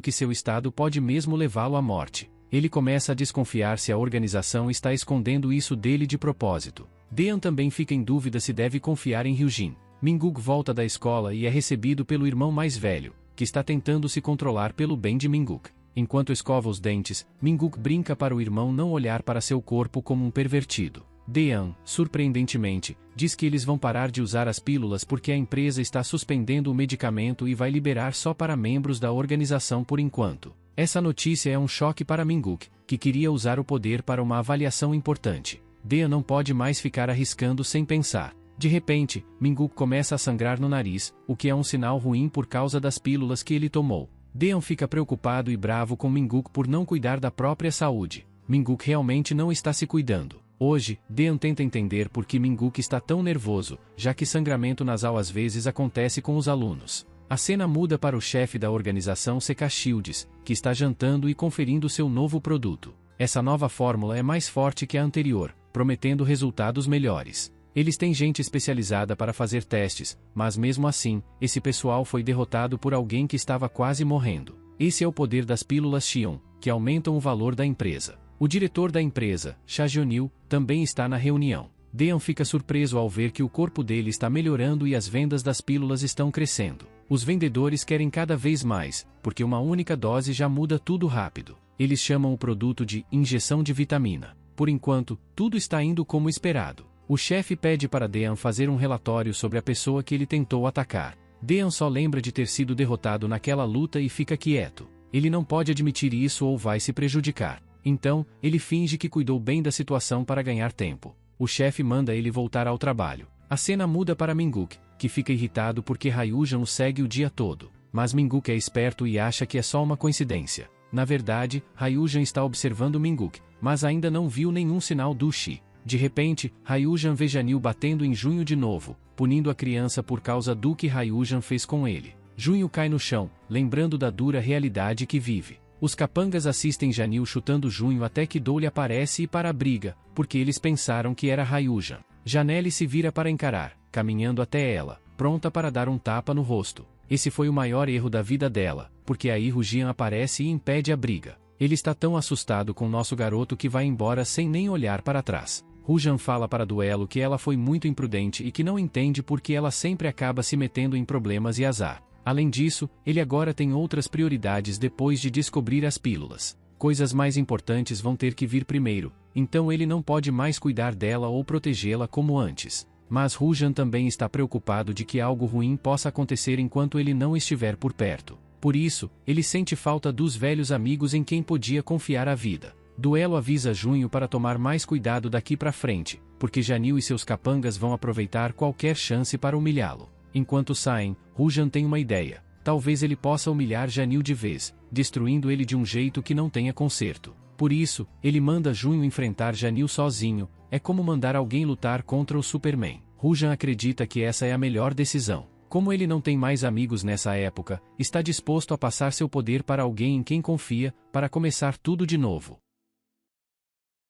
que seu estado pode mesmo levá-lo à morte. Ele começa a desconfiar se a organização está escondendo isso dele de propósito. Dean também fica em dúvida se deve confiar em Hyujin. Minguk volta da escola e é recebido pelo irmão mais velho, que está tentando se controlar pelo bem de Minguk. Enquanto escova os dentes, Minguk brinca para o irmão não olhar para seu corpo como um pervertido. Dean, surpreendentemente, diz que eles vão parar de usar as pílulas porque a empresa está suspendendo o medicamento e vai liberar só para membros da organização por enquanto. Essa notícia é um choque para Minguk, que queria usar o poder para uma avaliação importante. Dean não pode mais ficar arriscando sem pensar. De repente, Minguk começa a sangrar no nariz, o que é um sinal ruim por causa das pílulas que ele tomou. Dean fica preocupado e bravo com Minguk por não cuidar da própria saúde. Minguk realmente não está se cuidando. Hoje, Dean tenta entender por que Minguk está tão nervoso, já que sangramento nasal às vezes acontece com os alunos. A cena muda para o chefe da organização CK Shields, que está jantando e conferindo seu novo produto. Essa nova fórmula é mais forte que a anterior, prometendo resultados melhores. Eles têm gente especializada para fazer testes, mas mesmo assim, esse pessoal foi derrotado por alguém que estava quase morrendo. Esse é o poder das pílulas Xion, que aumentam o valor da empresa. O diretor da empresa, Cha Jionil, também está na reunião. Dean fica surpreso ao ver que o corpo dele está melhorando e as vendas das pílulas estão crescendo. Os vendedores querem cada vez mais, porque uma única dose já muda tudo rápido. Eles chamam o produto de injeção de vitamina. Por enquanto, tudo está indo como esperado. O chefe pede para Dean fazer um relatório sobre a pessoa que ele tentou atacar. Dean só lembra de ter sido derrotado naquela luta e fica quieto. Ele não pode admitir isso ou vai se prejudicar. Então, ele finge que cuidou bem da situação para ganhar tempo. O chefe manda ele voltar ao trabalho. A cena muda para Minguk, que fica irritado porque Hyujin o segue o dia todo. Mas Minguk é esperto e acha que é só uma coincidência. Na verdade, Hyujin está observando Minguk, mas ainda não viu nenhum sinal do Shi. De repente, Hyujin vê Janil batendo em Junho de novo, punindo a criança por causa do que Hyujin fez com ele. Junho cai no chão, lembrando da dura realidade que vive. Os capangas assistem Janil chutando Junho até que Doule aparece e para a briga, porque eles pensaram que era Hyujin. Janelle se vira para encarar, caminhando até ela, pronta para dar um tapa no rosto. Esse foi o maior erro da vida dela, porque aí Hyujin aparece e impede a briga. Ele está tão assustado com nosso garoto que vai embora sem nem olhar para trás. Hyujin fala para Duelo que ela foi muito imprudente e que não entende por que ela sempre acaba se metendo em problemas e azar. Além disso, ele agora tem outras prioridades depois de descobrir as pílulas. Coisas mais importantes vão ter que vir primeiro, então ele não pode mais cuidar dela ou protegê-la como antes. Mas Hyujin também está preocupado de que algo ruim possa acontecer enquanto ele não estiver por perto. Por isso, ele sente falta dos velhos amigos em quem podia confiar a vida. Duelo avisa Junho para tomar mais cuidado daqui para frente, porque Janil e seus capangas vão aproveitar qualquer chance para humilhá-lo. Enquanto saem, Hyujin tem uma ideia. Talvez ele possa humilhar Janil de vez, destruindo ele de um jeito que não tenha conserto. Por isso, ele manda Junho enfrentar Janil sozinho, é como mandar alguém lutar contra o Superman. Hyujin acredita que essa é a melhor decisão. Como ele não tem mais amigos nessa época, está disposto a passar seu poder para alguém em quem confia, para começar tudo de novo.